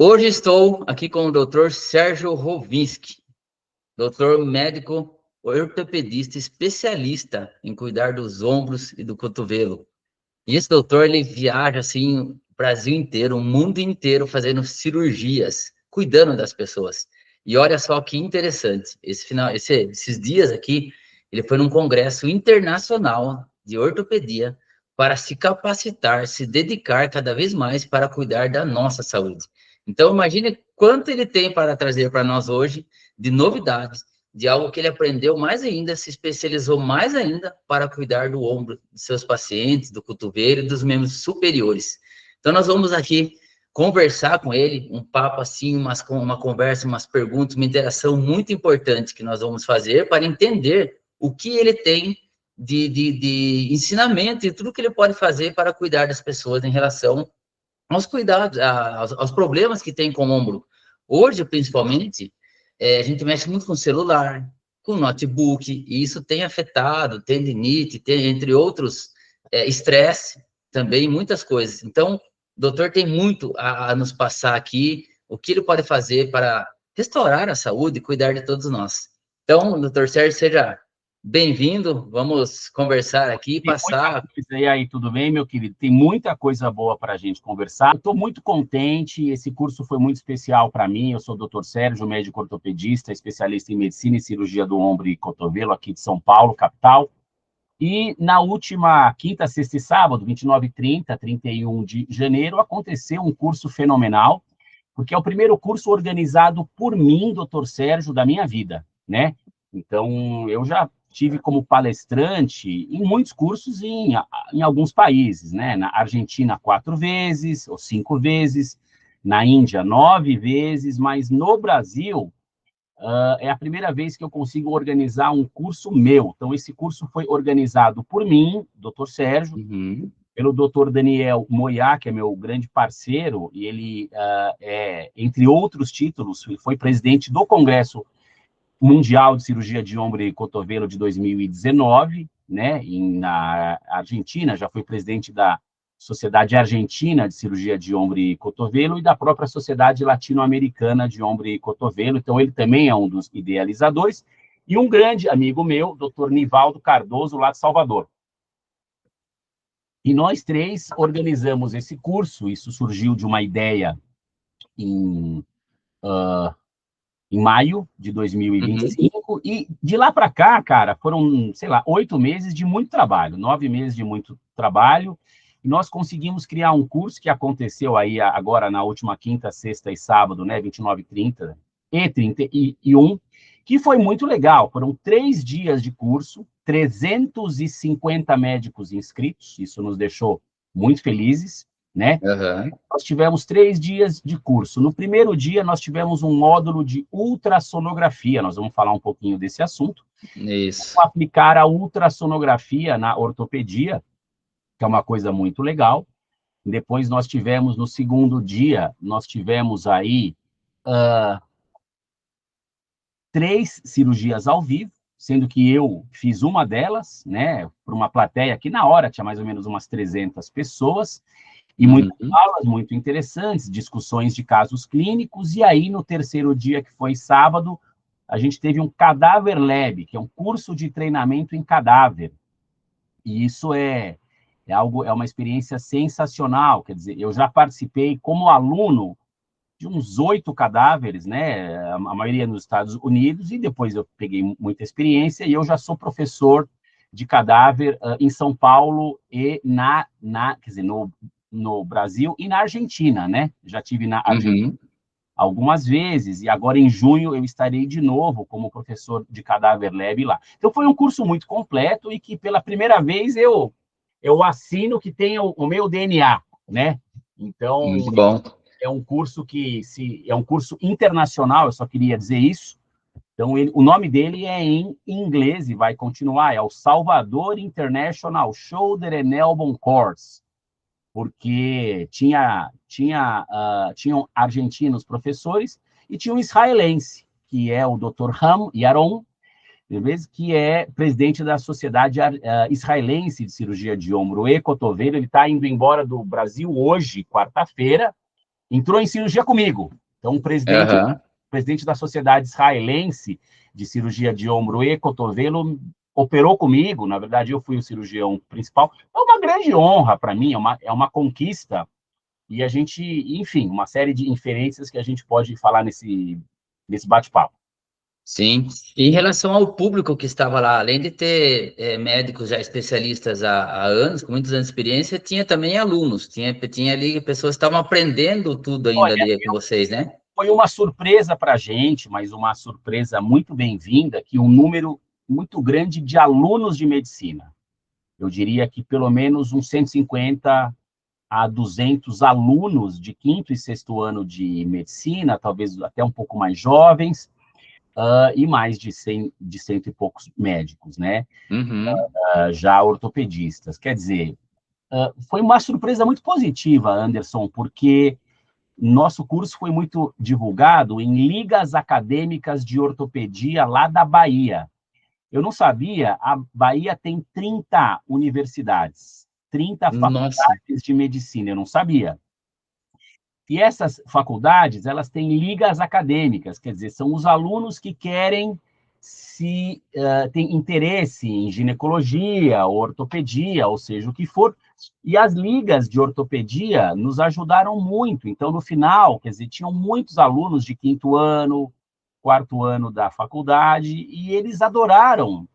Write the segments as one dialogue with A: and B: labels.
A: Hoje estou aqui com o Dr. Sérgio Rovinski, doutor médico ortopedista especialista em cuidar dos ombros e do cotovelo. E esse doutor, ele viaja assim o Brasil inteiro, o mundo inteiro, fazendo cirurgias, cuidando das pessoas. E olha só que interessante, esses dias aqui, ele foi num congresso internacional de ortopedia para se capacitar, se dedicar cada vez mais para cuidar da nossa saúde. Então, imagine quanto ele tem para trazer para nós hoje de novidades, de algo que ele aprendeu mais ainda, se especializou mais ainda para cuidar do ombro de seus pacientes, do cotovelo e dos membros superiores. Então, nós vamos aqui conversar com ele, um papo assim, uma conversa, umas perguntas, uma interação muito importante que nós vamos fazer para entender o que ele tem de ensinamento e tudo que ele pode fazer para cuidar das pessoas em relação aos cuidados, aos problemas que tem com o ombro. Hoje, principalmente, a gente mexe muito com celular, com notebook, e isso tem afetado tendinite, entre outros, estresse, também, muitas coisas. Então, o doutor tem muito a nos passar aqui, o que ele pode fazer para restaurar a saúde e cuidar de todos nós. Então, doutor Sérgio, seja bem-vindo, vamos conversar aqui,
B: Tem
A: passar...
B: muita coisa. E aí, tudo bem, meu querido? Tem muita coisa boa para a gente conversar. Estou muito contente, esse curso foi muito especial para mim. Eu sou o Dr. Sérgio, médico ortopedista, especialista em medicina e cirurgia do ombro e cotovelo aqui de São Paulo, capital. E na última quinta, sexta e sábado, 29 e 30, 31 de janeiro, aconteceu um curso fenomenal, porque é o primeiro curso organizado por mim, Dr. Sérgio, da minha vida, né? Então, eu já tive como palestrante em muitos cursos em alguns países, né? Na Argentina, 4 vezes ou 5 vezes, na Índia, 9 vezes, mas no Brasil, é a primeira vez que eu consigo organizar um curso meu. Então, esse curso foi organizado por mim, Dr. Sérgio, pelo Dr. Daniel Moyá, que é meu grande parceiro, e ele, entre outros títulos, ele foi presidente do Congresso Mundial de Cirurgia de Ombro e Cotovelo de 2019, né, na Argentina, já foi presidente da Sociedade Argentina de Cirurgia de Ombro e Cotovelo e da própria Sociedade Latino-Americana de Ombro e Cotovelo, então ele também é um dos idealizadores, e um grande amigo meu, Dr. Nivaldo Cardoso, lá de Salvador. E nós três organizamos esse curso, isso surgiu de uma ideia em maio de 2025, e de lá para cá, cara, foram, sei lá, 8 meses de muito trabalho, 9 meses de muito trabalho, e nós conseguimos criar um curso que aconteceu aí agora na última quinta, sexta e sábado, né, 29, 30 e 31, que foi muito legal. Foram 3 dias de curso, 350 médicos inscritos, isso nos deixou muito felizes, né?
A: Uhum.
B: Nós tivemos 3 dias de curso. No primeiro dia, nós tivemos um módulo de ultrassonografia. Nós vamos falar um pouquinho desse assunto.
A: Isso.
B: Como aplicar a ultrassonografia na ortopedia, que é uma coisa muito legal. Depois, nós tivemos, no segundo dia, nós tivemos aí 3 cirurgias ao vivo, sendo que eu fiz uma delas, né, para uma plateia que, na hora, tinha mais ou menos umas 300 pessoas, e muitas aulas muito interessantes, discussões de casos clínicos, e aí, no terceiro dia, que foi sábado, a gente teve um Cadáver Lab, que é um curso de treinamento em cadáver. E isso é uma experiência sensacional, quer dizer, eu já participei como aluno de uns 8 cadáveres, né, a maioria nos Estados Unidos, e depois eu peguei muita experiência, e eu já sou professor de cadáver em São Paulo e quer dizer, no Brasil e na Argentina, né? Já tive na Argentina algumas vezes, e agora em junho eu estarei de novo como professor de Cadáver Lab lá. Então foi um curso muito completo e que pela primeira vez eu assino que tem o meu DNA, né? Então,
A: Muito bom.
B: é um curso é um curso internacional, eu só queria dizer isso. Então, o nome dele é em inglês e vai continuar, é o Salvador International Shoulder and Elbow Course, porque tinham argentinos professores e tinha um israelense, que é o Dr. Ham Yaron, que é presidente da Sociedade Israelense de Cirurgia de Ombro e Cotovelo. Ele está indo embora do Brasil hoje, quarta-feira, entrou em cirurgia comigo. Então, o presidente da Sociedade Israelense de Cirurgia de Ombro e Cotovelo operou comigo, na verdade, eu fui o cirurgião principal. É uma grande honra para mim, é uma conquista, e a gente, enfim, uma série de inferências que a gente pode falar nesse bate-papo.
A: Sim. E em relação ao público que estava lá, além de ter médicos já especialistas há anos, com muitos anos de experiência, tinha também alunos, tinha ali pessoas que estavam aprendendo tudo ainda
B: Olha,
A: ali com vocês, né?
B: foi uma surpresa para a gente, mas uma surpresa muito bem-vinda, que um número muito grande de alunos de medicina. Eu diria que pelo menos uns 150 a 200 alunos de quinto e sexto ano de medicina, talvez até um pouco mais jovens, e mais de cento e poucos médicos, né?
A: Uhum.
B: Já ortopedistas. Quer dizer, foi uma surpresa muito positiva, Anderson, porque nosso curso foi muito divulgado em ligas acadêmicas de ortopedia lá da Bahia. Eu não sabia, a Bahia tem 30 universidades, 30
A: Nossa.
B: faculdades de medicina, eu não sabia. E essas faculdades, elas têm ligas acadêmicas, quer dizer, são os alunos que querem têm interesse em ginecologia, ortopedia, ou seja, o que for. E as ligas de ortopedia nos ajudaram muito. Então, no final, quer dizer, tinham muitos alunos de quinto ano, quarto ano da faculdade, e eles adoraram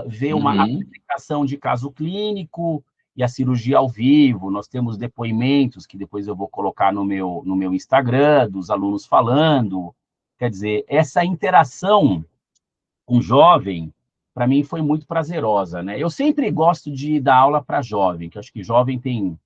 B: ver uma
A: Uhum.
B: aplicação de caso clínico e a cirurgia ao vivo. Nós temos depoimentos que depois eu vou colocar no meu Instagram, dos alunos falando. Quer dizer, essa interação com jovem, para mim, foi muito prazerosa, né? Eu sempre gosto de dar aula para jovem, que eu acho que jovem tem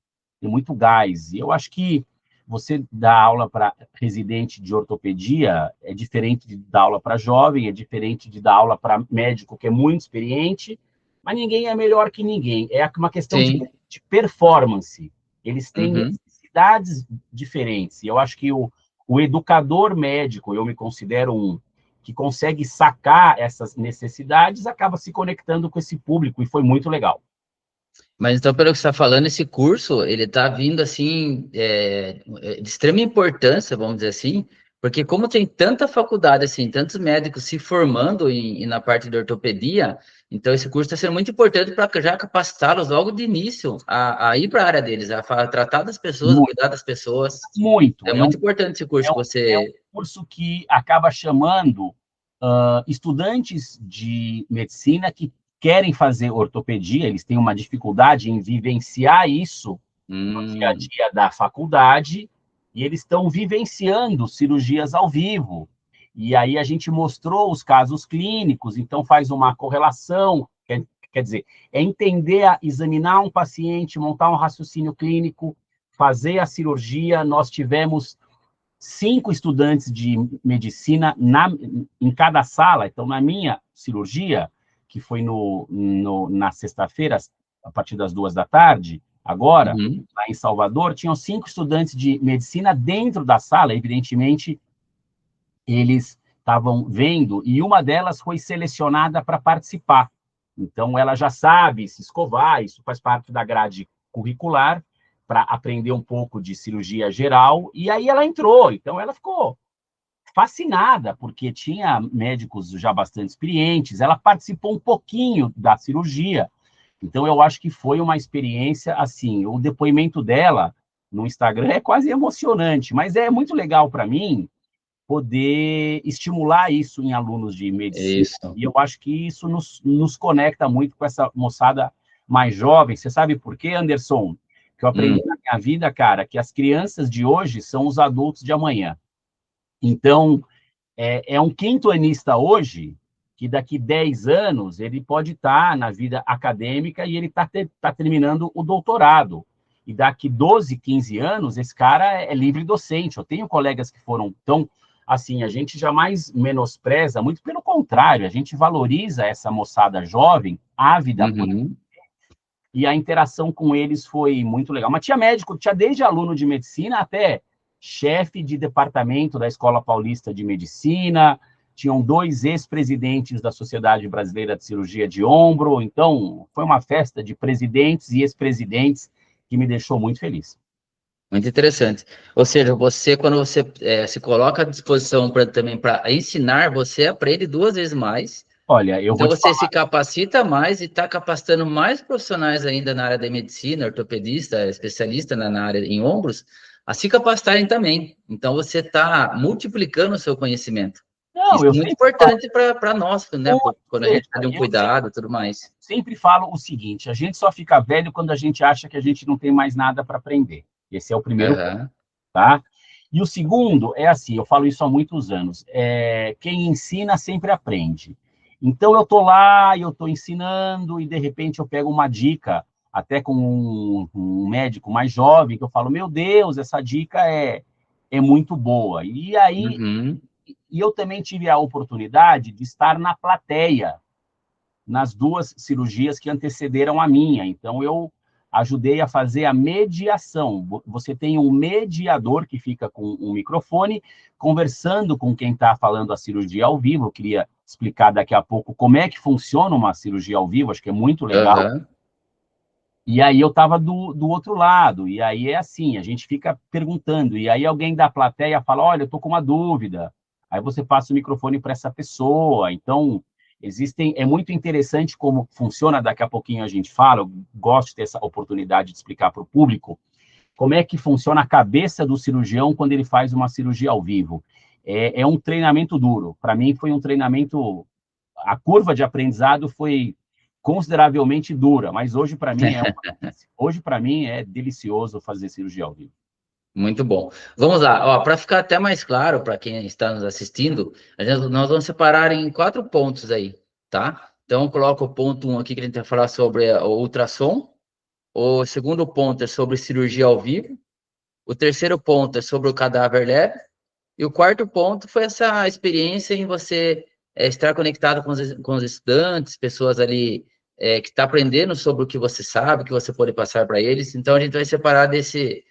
B: muito gás. E eu acho que você dar aula para residente de ortopedia é diferente de dar aula para jovem, é diferente de dar aula para médico que é muito experiente, mas ninguém é melhor que ninguém. É uma questão
A: Sim.
B: de performance. Eles têm
A: Uhum.
B: necessidades diferentes. E eu acho que o educador médico, eu me considero um que consegue sacar essas necessidades, acaba se conectando com esse público, e foi muito legal.
A: Mas então, pelo que você está falando, esse curso, ele está vindo, assim, de extrema importância, vamos dizer assim, porque como tem tanta faculdade, assim, tantos médicos se formando na parte de ortopedia, então esse curso está sendo muito importante para já capacitá-los logo de início a ir para a área deles, a tratar das pessoas, a
B: Muito,
A: cuidar das pessoas.
B: muito.
A: É muito importante esse curso
B: É
A: que
B: um, é um
A: você...
B: curso que acaba chamando estudantes de medicina que querem fazer ortopedia, eles têm uma dificuldade em vivenciar isso no dia a
A: Hum,
B: dia da faculdade, e eles estão vivenciando cirurgias ao vivo. E aí a gente mostrou os casos clínicos, então faz uma correlação, quer dizer, é entender, examinar um paciente, montar um raciocínio clínico, fazer a cirurgia. Nós tivemos 5 estudantes de medicina em cada sala. Então, na minha cirurgia, que foi na sexta-feira, a partir das 2 da tarde, agora,
A: uhum.
B: lá em Salvador, tinham 5 estudantes de medicina dentro da sala. Evidentemente, eles estavam vendo, e uma delas foi selecionada para participar. Então, ela já sabe se escovar, isso faz parte da grade curricular, para aprender um pouco de cirurgia geral, e aí ela entrou. Então, ela ficou fascinada, porque tinha médicos já bastante experientes, ela participou um pouquinho da cirurgia. Então, eu acho que foi uma experiência, assim, o depoimento dela no Instagram é quase emocionante, mas é muito legal para mim poder estimular isso em alunos de medicina.
A: Isso.
B: E eu acho que isso nos conecta muito com essa moçada mais jovem. Você sabe por quê, Anderson? Que eu aprendi na minha vida, cara, que as crianças de hoje são os adultos de amanhã. Então, é um quinto-anista hoje que daqui 10 anos ele pode estar na vida acadêmica e ele está terminando o doutorado. E daqui 12, 15 anos, esse cara é livre docente. Eu tenho colegas que foram tão... Assim, a gente jamais menospreza, muito pelo contrário, a gente valoriza essa moçada jovem, ávida por...
A: Uhum.
B: E a interação com eles foi muito legal. Mas tinha médico, tinha desde aluno de medicina até chefe de departamento da Escola Paulista de Medicina, tinham 2 ex-presidentes da Sociedade Brasileira de Cirurgia de Ombro. Então, foi uma festa de presidentes e ex-presidentes que me deixou muito feliz.
A: Muito interessante. Ou seja, você, quando você se coloca à disposição também para ensinar, você aprende duas vezes mais.
B: Olha, eu vou
A: Então,
B: te
A: você se
B: falar.
A: capacita mais e está capacitando mais profissionais ainda na área da medicina, ortopedista, especialista na área em ombros, a se capacitarem também. Então, você está multiplicando o seu conhecimento.
B: Não,
A: Isso
B: eu
A: é muito
B: sempre falo,
A: importante para nós, né? Quando a gente
B: veja,
A: pede um cuidado e tudo mais.
B: sempre falo o seguinte: a gente só fica velho quando a gente acha que a gente não tem mais nada para aprender. Esse é o primeiro ponto,
A: Aham,
B: tá? E o segundo é assim, eu falo isso há muitos anos, quem ensina sempre aprende. Então, eu estou lá e eu estou ensinando e, de repente, eu pego uma dica, até com um médico mais jovem, que eu falo, meu Deus, essa dica é muito boa. E aí,
A: uhum,
B: eu também tive a oportunidade de estar na plateia nas duas cirurgias que antecederam a minha. Então, eu ajudei a fazer a mediação. Você tem um mediador que fica com um microfone, conversando com quem está falando a cirurgia ao vivo. Eu queria explicar daqui a pouco como é que funciona uma cirurgia ao vivo, acho que é muito legal.
A: aham.
B: E aí eu estava do outro lado, e aí é assim, a gente fica perguntando, e aí alguém da plateia fala, olha, eu estou com uma dúvida, aí você passa o microfone para essa pessoa, então, é muito interessante como funciona, daqui a pouquinho a gente fala, eu gosto de ter essa oportunidade de explicar para o público, como é que funciona a cabeça do cirurgião quando ele faz uma cirurgia ao vivo. É um treinamento duro, para mim foi um treinamento, a curva de aprendizado foi consideravelmente dura, mas hoje para mim hoje para mim é delicioso fazer cirurgia ao vivo.
A: Muito bom. Vamos lá, para ficar até mais claro para quem está nos assistindo, nós vamos separar em 4 pontos aí, tá? Então, coloca o ponto 1 aqui que a gente vai falar sobre o ultrassom. O segundo ponto é sobre cirurgia ao vivo. O terceiro ponto é sobre o cadáver leve. E o quarto ponto foi essa experiência em você estar conectado com os estudantes, pessoas ali que estão aprendendo sobre o que você sabe, que você pode passar para eles. Então, a gente vai separar nesse,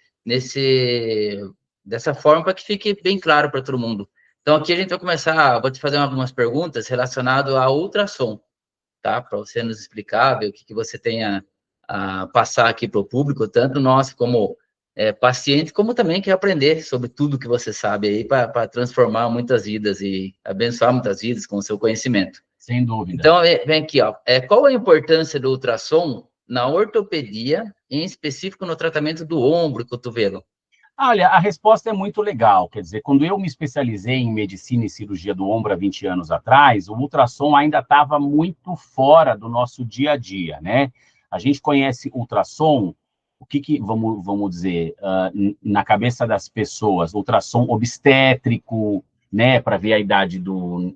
A: dessa forma para que fique bem claro para todo mundo. Então, aqui a gente vai começar, vou te fazer algumas perguntas relacionadas ao ultrassom, tá? Para você nos explicar, ver o que você tem a passar aqui para o público, tanto nós como paciente, como também quer aprender sobre tudo que você sabe aí para transformar muitas vidas e abençoar muitas vidas com o seu conhecimento.
B: Sem dúvida.
A: Então, vem aqui, ó. Qual a importância do ultrassom na ortopedia, em específico no tratamento do ombro e cotovelo?
B: Olha, a resposta é muito legal. Quer dizer, quando eu me especializei em medicina e cirurgia do ombro há 20 anos atrás, o ultrassom ainda estava muito fora do nosso dia a dia, né? A gente conhece ultrassom, o que vamos dizer, na cabeça das pessoas, ultrassom obstétrico, né, para ver a idade do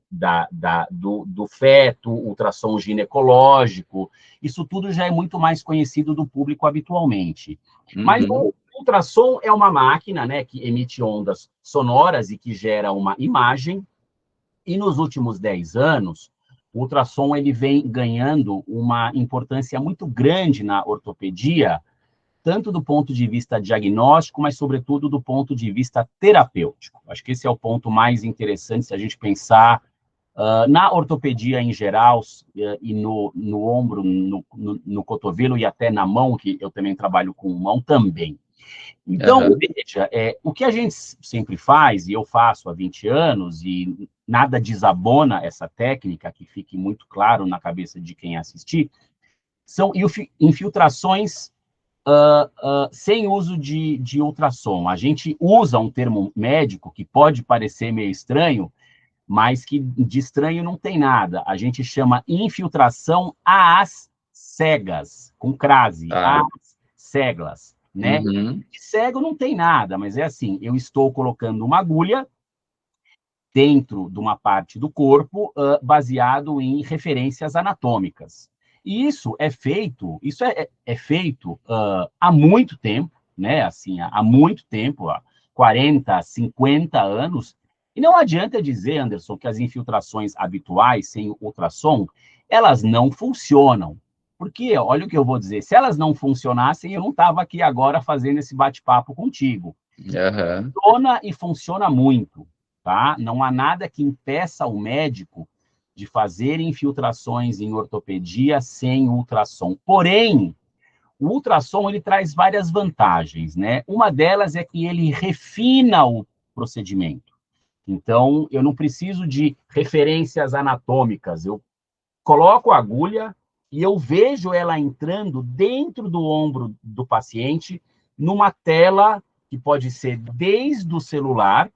B: feto, ultrassom ginecológico, isso tudo já é muito mais conhecido do público habitualmente. Mas
A: Uhum,
B: o ultrassom é uma máquina, né, que emite ondas sonoras e que gera uma imagem, e nos últimos 10 anos, o ultrassom ele vem ganhando uma importância muito grande na ortopedia, tanto do ponto de vista diagnóstico, mas, sobretudo, do ponto de vista terapêutico. Acho que esse é o ponto mais interessante se a gente pensar na ortopedia em geral, e no ombro, no cotovelo e até na mão, que eu também trabalho com mão também. Então,
A: uhum,
B: veja, o que a gente sempre faz, e eu faço há 20 anos, e nada desabona essa técnica, que fique muito claro na cabeça de quem assistir, são infiltrações sem uso de ultrassom. A gente usa um termo médico que pode parecer meio estranho, mas que de estranho não tem nada. A gente chama infiltração às cegas, com crase, às
A: tá,
B: cegas, né?
A: uhum,
B: De cego não tem nada, mas é assim, eu estou colocando uma agulha dentro de uma parte do corpo, baseado em referências anatômicas. E isso é feito há muito tempo, né? Assim, há muito tempo, há 40, 50 anos. E não adianta dizer, Anderson, que as infiltrações habituais, sem ultrassom, elas não funcionam. Porque, olha o que eu vou dizer, se elas não funcionassem, eu não estava aqui agora fazendo esse bate-papo contigo.
A: uhum.
B: Funciona e funciona muito, tá? Não há nada que impeça o médico de fazer infiltrações em ortopedia sem ultrassom. Porém, O ultrassom, ele traz várias vantagens, né? Uma delas é que ele refina o procedimento. Então, eu não preciso de referências anatômicas. Eu coloco a agulha e eu vejo ela entrando dentro do ombro do paciente, numa tela que pode ser desde o celular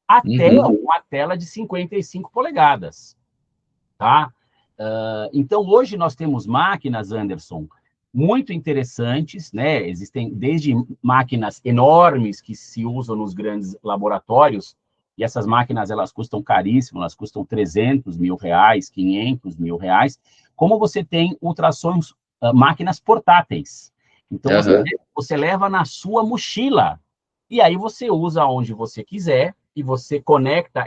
B: até uma tela de 55 polegadas, tá? Então, hoje nós temos máquinas, Anderson, muito interessantes, né? Existem desde máquinas enormes que se usam nos grandes laboratórios, e essas máquinas, elas custam caríssimo, elas custam 300 mil reais, 500 mil reais, como você tem ultrassons, máquinas portáteis. Então, você leva na sua mochila, e aí você usa onde você quiser, e você conecta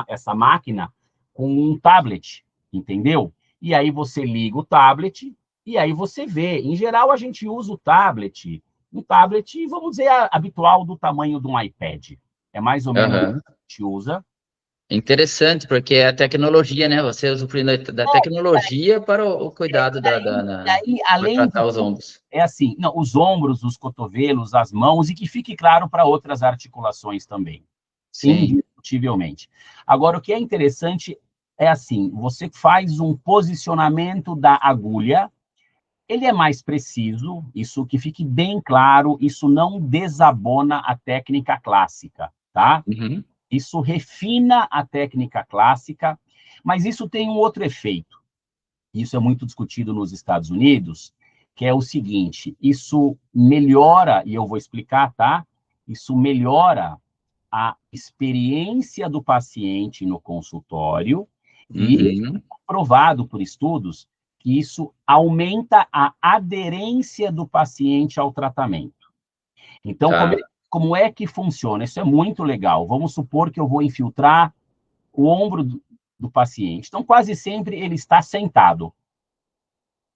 B: essa máquina com um tablet, entendeu? E aí você liga o tablet, e aí você vê. Em geral, a gente usa um tablet, vamos dizer, habitual do tamanho de um iPad. É mais ou menos o que a gente usa.
A: Interessante, porque é a tecnologia, né? Você usufruindo da tecnologia para o cuidado para
B: Além
A: tratar os ombros.
B: é assim, não, os ombros, os cotovelos, as mãos, e que fique claro para outras articulações também.
A: Sim.
B: Indiscutivelmente. Agora, o que é interessante é assim, você faz um posicionamento da agulha, ele é mais preciso, isso que fique bem claro, isso não desabona a técnica clássica, tá? Isso refina a técnica clássica, mas isso tem um outro efeito. Isso é muito discutido nos Estados Unidos, que é o seguinte, isso melhora, e eu vou explicar, tá? Isso melhora a experiência do paciente no consultório e provado por estudos que isso aumenta a aderência do paciente ao tratamento. Então, como é que funciona? Isso é muito legal. Vamos supor que eu vou infiltrar o ombro do paciente. Então, quase sempre ele está sentado.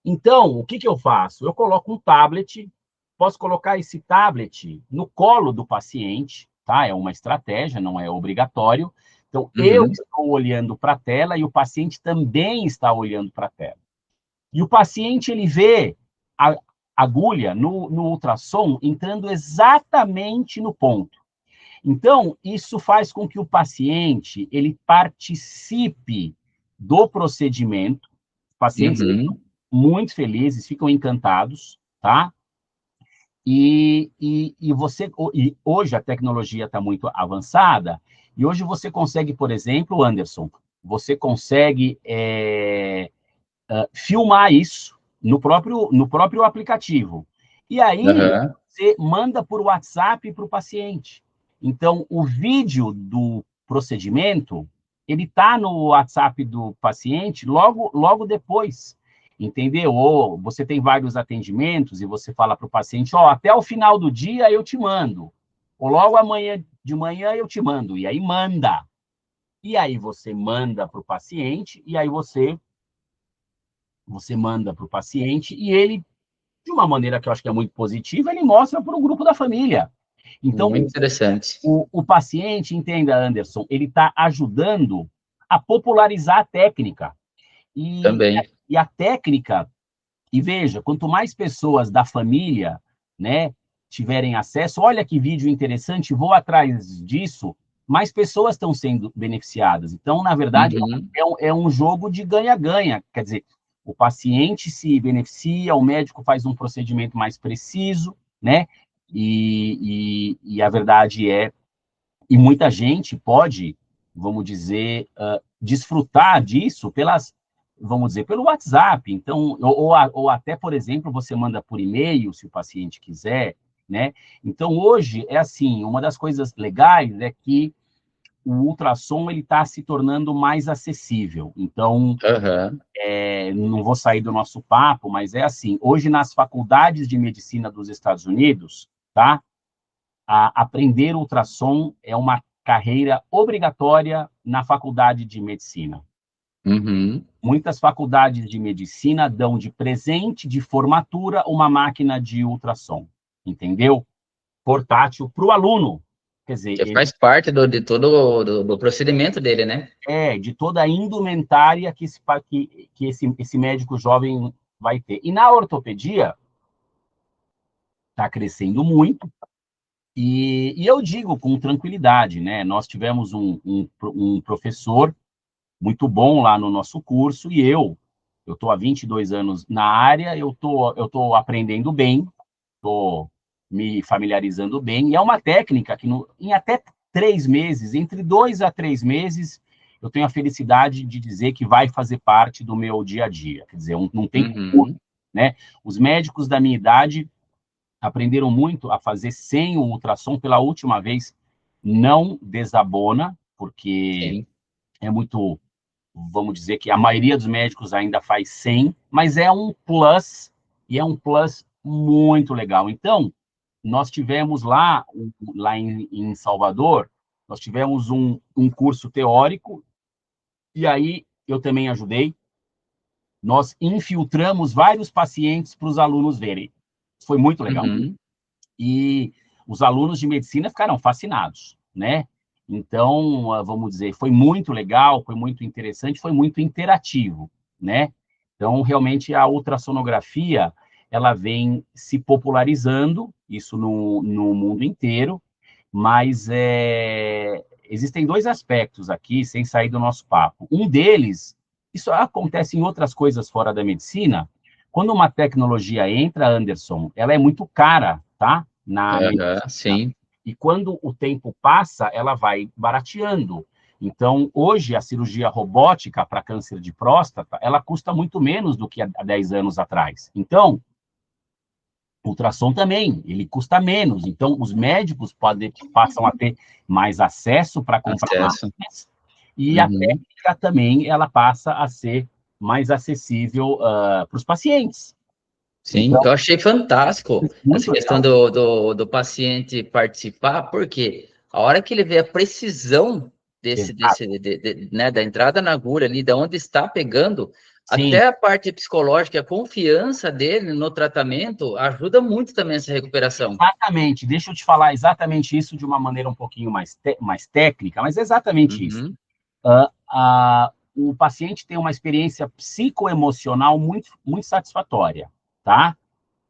B: Então, o que eu faço? Eu coloco um tablet, posso colocar esse tablet no colo do paciente, tá? É uma estratégia, não é obrigatório. Então, eu estou olhando para a tela e o paciente também está olhando para a tela. E o paciente, ele vê a agulha no ultrassom entrando exatamente no ponto. Então, isso faz com que o paciente, ele participe do procedimento. Os pacientes ficam muito felizes, ficam encantados, tá? E hoje a tecnologia está muito avançada, e hoje você consegue, por exemplo, Anderson, você consegue filmar isso no próprio aplicativo. E aí, você manda por WhatsApp para o paciente. Então, o vídeo do procedimento, ele está no WhatsApp do paciente logo depois, entendeu? Ou você tem vários atendimentos e você fala para o paciente, até o final do dia eu te mando. Ou logo amanhã de manhã eu te mando. E aí manda. E aí você manda para o paciente, e aí você manda para o paciente, e ele, de uma maneira que eu acho que é muito positiva, ele mostra para o grupo da família. Então,
A: muito interessante.
B: O paciente, entenda, Anderson, ele está ajudando a popularizar a técnica. E a técnica, e veja, quanto mais pessoas da família, né, tiverem acesso, olha que vídeo interessante, vou atrás disso, mais pessoas estão sendo beneficiadas. Então, na verdade, é um jogo de ganha-ganha. Quer dizer, o paciente se beneficia, o médico faz um procedimento mais preciso, né? E a verdade e muita gente pode, vamos dizer, desfrutar disso vamos dizer, pelo WhatsApp. Então, ou até, por exemplo, você manda por e-mail, se o paciente quiser, né? Então, hoje, é assim, uma das coisas legais é que o ultrassom ele está se tornando mais acessível. Então, não vou sair do nosso papo, mas é assim, hoje nas faculdades de medicina dos Estados Unidos, tá? Aprender ultrassom é uma carreira obrigatória na faculdade de medicina. Muitas faculdades de medicina dão de presente, de formatura, uma máquina de ultrassom, entendeu? Portátil para o aluno. Quer dizer,
A: que faz parte de todo do procedimento dele, né?
B: De toda a indumentária que esse médico jovem vai ter. E na ortopedia, está crescendo muito. E eu digo com tranquilidade, né? Nós tivemos um professor muito bom lá no nosso curso, e eu estou há 22 anos na área, eu tô aprendendo bem, estou me familiarizando bem, e é uma técnica que em até 3 meses, entre 2 a 3 meses, eu tenho a felicidade de dizer que vai fazer parte do meu dia a dia. Quer dizer, não tem como,
A: Uhum.
B: né? Os médicos da minha idade aprenderam muito a fazer sem o ultrassom pela última vez, não desabona, porque
A: Sim.
B: é muito, vamos dizer que a maioria dos médicos ainda faz sem, mas é um plus, e é um plus muito legal. Então, nós tivemos lá em Salvador, nós tivemos um curso teórico, e aí eu também ajudei, nós infiltramos vários pacientes para os alunos verem. Foi muito legal.
A: Uhum.
B: E os alunos de medicina ficaram fascinados, né? Então, vamos dizer, foi muito legal, foi muito interessante, foi muito interativo, né? Então, realmente, a ultrassonografia, ela vem se popularizando, isso no mundo inteiro, mas existem dois aspectos aqui, sem sair do nosso papo. Um deles, isso acontece em outras coisas fora da medicina, quando uma tecnologia entra, Anderson, ela é muito cara, tá? Na
A: Aham,
B: medicina.
A: sim.
B: E quando o tempo passa, ela vai barateando. Então, hoje, a cirurgia robótica para câncer de próstata, ela custa muito menos do que há 10 anos atrás. Então, ultrassom também, ele custa menos. Então, os médicos passam a ter mais acesso para comprar
A: Acesso.
B: máquinas, e a
A: Uhum.
B: técnica também, ela passa a ser mais acessível para os pacientes.
A: Sim,
B: Então,
A: eu achei fantástico essa
B: muito
A: questão
B: legal.
A: do paciente participar, porque a hora que ele vê a precisão
B: Exato.
A: né, da entrada na agulha ali, da onde está pegando,
B: Sim,
A: até a parte psicológica, a confiança dele no tratamento ajuda muito também essa recuperação.
B: exatamente. Deixa eu te falar exatamente isso de uma maneira um pouquinho mais técnica, mas é exatamente isso.
A: Uhum.
B: O paciente tem uma experiência psicoemocional muito, muito satisfatória, tá?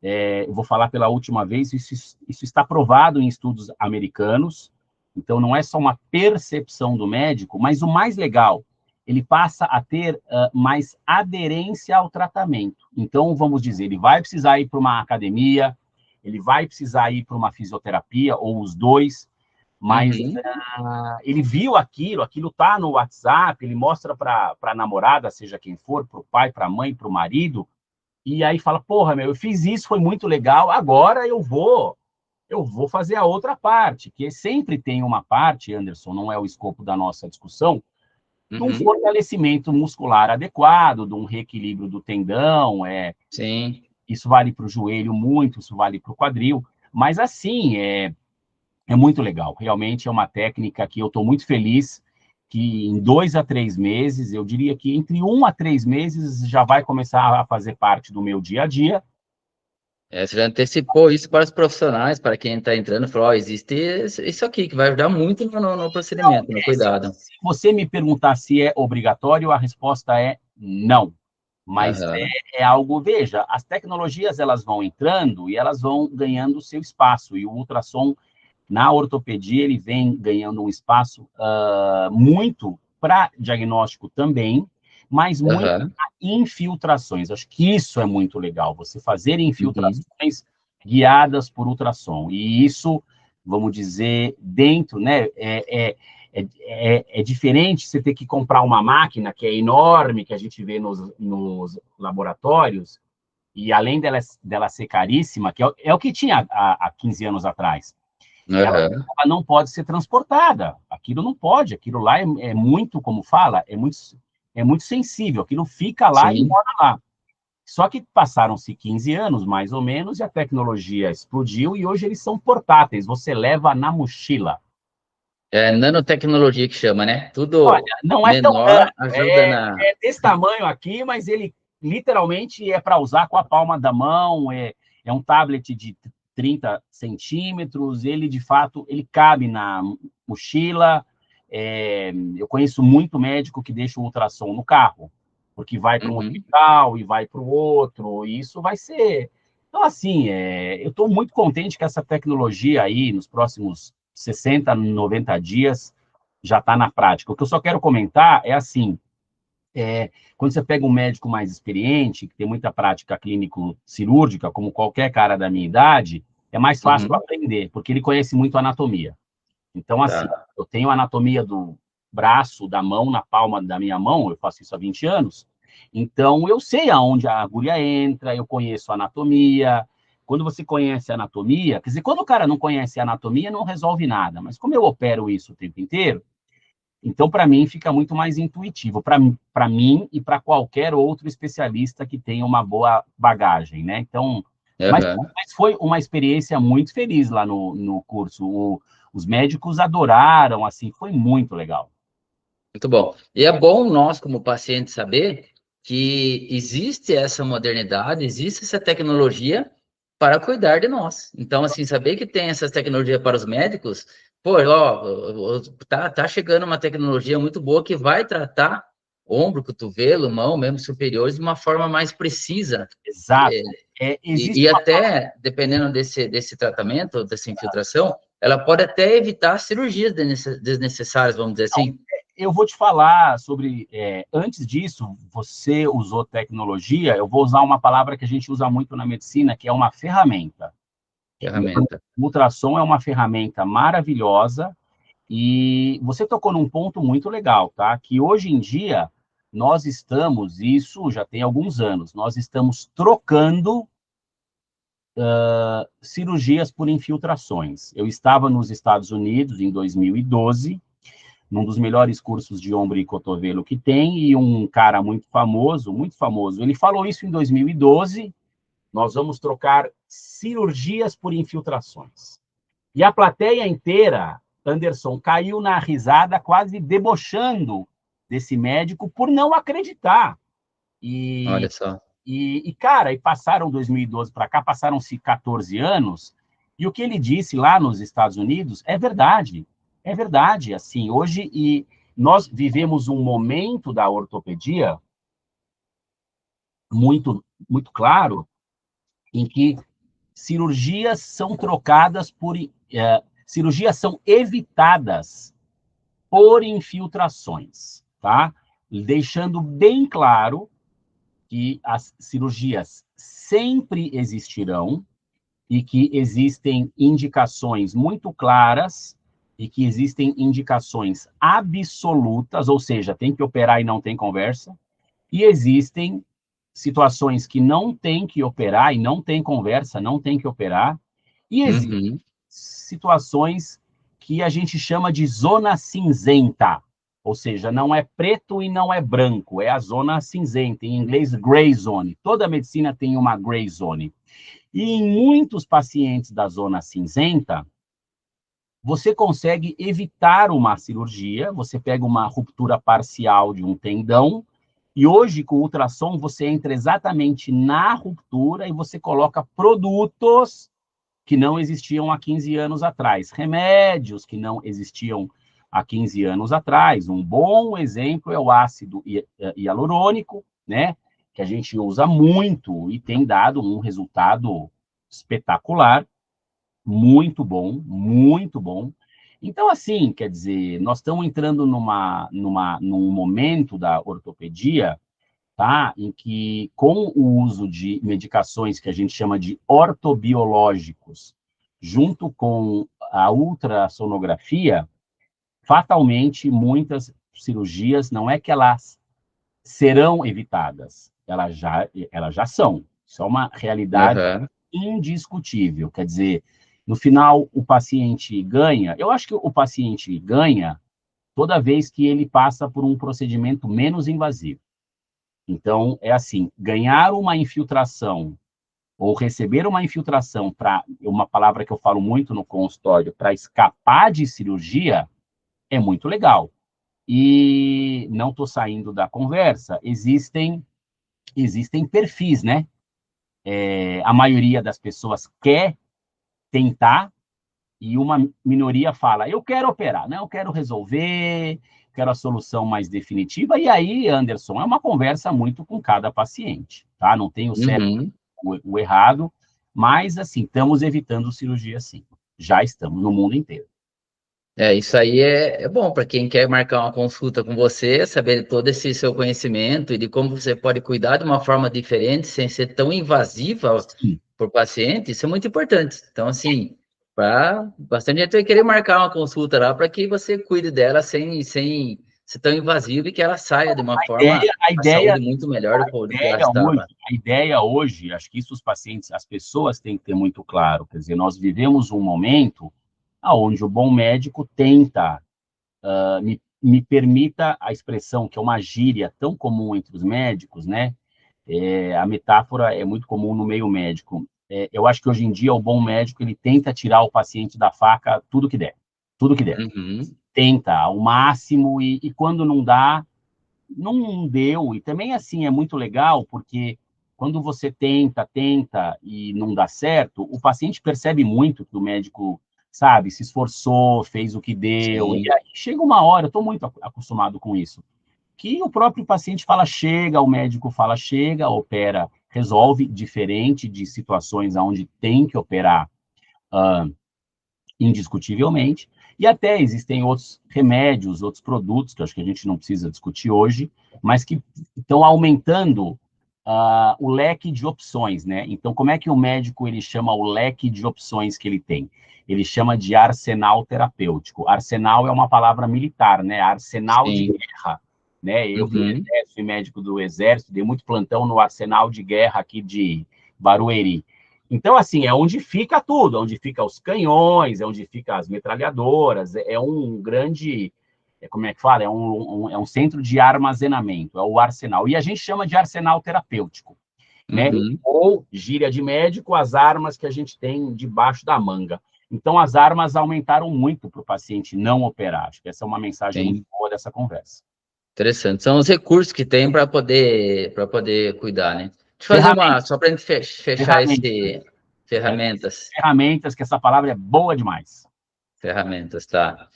B: Eu vou falar pela última vez, isso está provado em estudos americanos, então não é só uma percepção do médico, mas o mais legal, ele passa a ter mais aderência ao tratamento. Então, vamos dizer, ele vai precisar ir para uma academia, ele vai precisar ir para uma fisioterapia, ou os dois, mas
A: Uhum.
B: ele viu aquilo está no WhatsApp, ele mostra para a namorada, seja quem for, para o pai, para a mãe, para o marido, e aí fala, porra, meu, eu fiz isso, foi muito legal, agora eu vou fazer a outra parte, que sempre tem uma parte, Anderson, não é o escopo da nossa discussão, de um
A: Uhum.
B: fortalecimento muscular adequado, de um reequilíbrio do tendão,
A: Sim.
B: isso vale para o joelho muito, isso vale para o quadril, mas assim, é muito legal. Realmente é uma técnica que eu estou muito feliz que em 2 a 3 meses, eu diria que entre 1 a 3 meses já vai começar a fazer parte do meu dia a dia.
A: É, você já antecipou isso para os profissionais, para quem está entrando, falou, ó, existe isso aqui, que vai ajudar muito no procedimento, no cuidado.
B: Se você me perguntar se é obrigatório, a resposta é não. Mas
A: Aham,
B: é algo, veja, as tecnologias elas vão entrando e elas vão ganhando seu espaço. E o ultrassom na ortopedia ele vem ganhando um espaço muito para diagnóstico também, mas muito
A: aham,
B: para infiltrações. Acho que isso é muito legal, você fazer
A: uhum.
B: infiltrações guiadas por ultrassom. E isso, vamos dizer, dentro, né? É diferente você ter que comprar uma máquina que é enorme, que a gente vê nos laboratórios, e além dela ser caríssima, que é o que tinha há 15 anos atrás,
A: Aham,
B: ela não pode ser transportada. Aquilo não pode. Aquilo lá é muito, como fala, é muito sensível. Aquilo fica lá e
A: sim.
B: mora lá. Só que passaram-se 15 anos, mais ou menos, e a tecnologia explodiu e hoje eles são portáteis. Você leva na mochila.
A: É nanotecnologia que chama, né?
B: Olha,
A: Tudo
B: não é tão
A: menor
B: nano.
A: ajuda na.
B: É desse tamanho aqui, mas ele literalmente é para usar com a palma da mão. É um tablet de 30 centímetros. Ele, de fato, ele cabe na mochila. Eu conheço muito médico que deixa o ultrassom no carro, porque vai para um
A: Uhum.
B: hospital e vai para o outro. E isso vai ser. Então, assim, eu estou muito contente que essa tecnologia aí, nos próximos 60, 90 dias, já está na prática. O que eu só quero comentar é assim, quando você pega um médico mais experiente, que tem muita prática clínico-cirúrgica, como qualquer cara da minha idade, é mais fácil
A: Uhum,
B: aprender, porque ele conhece muito anatomia. Então, assim,
A: tá.
B: eu tenho a anatomia do braço, da mão, na palma da minha mão, eu faço isso há 20 anos, então eu sei aonde a agulha entra, eu conheço a anatomia. Quando você conhece a anatomia, quer dizer, quando o cara não conhece a anatomia, não resolve nada, mas como eu opero isso o tempo inteiro, então, para mim, fica muito mais intuitivo, para mim e para qualquer outro especialista que tenha uma boa bagagem, né? Então, mas,
A: Aham.
B: mas foi uma experiência muito feliz lá no curso. Os médicos adoraram, assim, foi muito legal.
A: Muito bom. E é bom nós, como pacientes, saber que existe essa modernidade, existe essa tecnologia para cuidar de nós. Então, assim, saber que tem essa tecnologia para os médicos, pô, ó, tá chegando uma tecnologia muito boa que vai tratar ombro, cotovelo, mão, membros superiores de uma forma mais precisa.
B: Exato.
A: É,
B: Existe
A: e
B: uma.
A: até, dependendo desse tratamento, dessa infiltração, ela pode até evitar cirurgias desnecessárias, vamos dizer assim.
B: Eu vou te falar sobre. Antes disso, você usou tecnologia, eu vou usar uma palavra que a gente usa muito na medicina, que é uma ferramenta. E
A: Ferramenta.
B: o ultrassom é uma ferramenta maravilhosa. E você tocou num ponto muito legal, tá? Que hoje em dia nós estamos, isso já tem alguns anos, nós estamos trocando cirurgias por infiltrações. Eu estava nos Estados Unidos em 2012, num dos melhores cursos de ombro e cotovelo que tem, e um cara muito famoso, ele falou isso em 2012, nós vamos trocar cirurgias por infiltrações. E a plateia inteira, Anderson, caiu na risada, quase debochando desse médico por não acreditar.
A: Olha
B: E,
A: só.
B: cara, e passaram 2012 para cá, passaram-se 14 anos, e o que ele disse lá nos Estados Unidos é verdade. É verdade, assim, hoje nós vivemos um momento da ortopedia muito claro em que cirurgias são trocadas cirurgias são evitadas por infiltrações, tá? Deixando bem claro que as cirurgias sempre existirão e que existem indicações muito claras e que existem indicações absolutas, ou seja, tem que operar e não tem conversa, e existem situações que não tem que operar e não tem conversa, não tem que operar, e existem
A: Uhum.
B: situações que a gente chama de zona cinzenta, ou seja, não é preto e não é branco, é a zona cinzenta, em inglês gray zone. Toda medicina tem uma gray zone. E em muitos pacientes da zona cinzenta, você consegue evitar uma cirurgia, você pega uma ruptura parcial de um tendão, e hoje, com o ultrassom, você entra exatamente na ruptura e você coloca produtos que não existiam há 15 anos atrás, remédios que não existiam há 15 anos atrás. Um bom exemplo é o ácido hialurônico, né? Que a gente usa muito e tem dado um resultado espetacular, muito bom, muito bom. Então, assim, quer dizer, nós estamos entrando num momento da ortopedia, tá? Em que, com o uso de medicações que a gente chama de ortobiológicos, junto com a ultrassonografia, fatalmente muitas cirurgias não é que elas serão evitadas, elas já são. Isso é uma realidade
A: Aham.
B: indiscutível. Quer dizer, no final, o paciente ganha. Eu acho que o paciente ganha toda vez que ele passa por um procedimento menos invasivo. Então, é assim, ganhar uma infiltração ou receber uma infiltração para, uma palavra que eu falo muito no consultório, para escapar de cirurgia, é muito legal. E não estou saindo da conversa, existem perfis, né? A maioria das pessoas quer tentar e uma minoria fala, eu quero operar, não, eu quero resolver, quero a solução mais definitiva. E aí, Anderson, é uma conversa muito com cada paciente, tá? Não tem o certo
A: Uhum.
B: o errado, Mas, assim, estamos evitando cirurgia, sim. Já estamos no mundo inteiro.
A: Isso aí é bom para quem quer marcar uma consulta com você, saber todo esse seu conhecimento e de como você pode cuidar de uma forma diferente, sem ser tão invasiva
B: Sim.
A: para o paciente, isso é muito importante. Então, assim, para bastante gente vai querer marcar uma consulta lá para que você cuide dela sem ser tão invasivo e que ela saia de uma forma,
B: A
A: a
B: ideia,
A: saúde muito melhor do que ela
B: hoje,
A: estava.
B: a ideia hoje, acho que isso os pacientes, as pessoas têm que ter muito claro, quer dizer, nós vivemos um momento onde o bom médico tenta, me permita a expressão, que é uma gíria tão comum entre os médicos, né? A metáfora é muito comum no meio médico. Eu acho que hoje em dia o bom médico ele tenta tirar o paciente da faca tudo que der, tudo que der.
A: Uhum.
B: Tenta ao máximo e quando não dá, não deu. E também assim é muito legal porque quando você tenta e não dá certo, o paciente percebe muito que o médico, sabe, se esforçou, fez o que deu. E
A: Sim,
B: aí chega uma hora, eu estou muito acostumado com isso, que o próprio paciente fala chega, o médico fala chega, opera, resolve, diferente de situações onde tem que operar indiscutivelmente, e até existem outros remédios, outros produtos, que eu acho que a gente não precisa discutir hoje, mas que estão aumentando o leque de opções, né? Então, como é que o médico ele chama o leque de opções que ele tem? Ele chama de arsenal terapêutico. Arsenal é uma palavra militar, né? Arsenal de
A: sim.
B: guerra, né? Eu fui
A: Uhum.
B: fui médico do Exército, dei muito plantão no arsenal de guerra aqui de Barueri. Então, assim, é onde fica tudo, onde fica os canhões, é onde fica as metralhadoras, é um grande, como é que fala? É um centro de armazenamento, é o arsenal. E a gente chama de arsenal terapêutico, né?
A: Uhum.
B: Ou, gíria de médico, as armas que a gente tem debaixo da manga. Então, as armas aumentaram muito para o paciente não operar. Acho que essa é uma mensagem muito
A: Sim.
B: boa dessa conversa.
A: Interessante. São os recursos que tem para poder cuidar, né? Deixa eu fazer
B: Ferramentas,
A: só para a gente fechar
B: ferramentas,
A: esse ferramentas.
B: ferramentas, que essa palavra é boa demais.
A: Ferramentas, tá.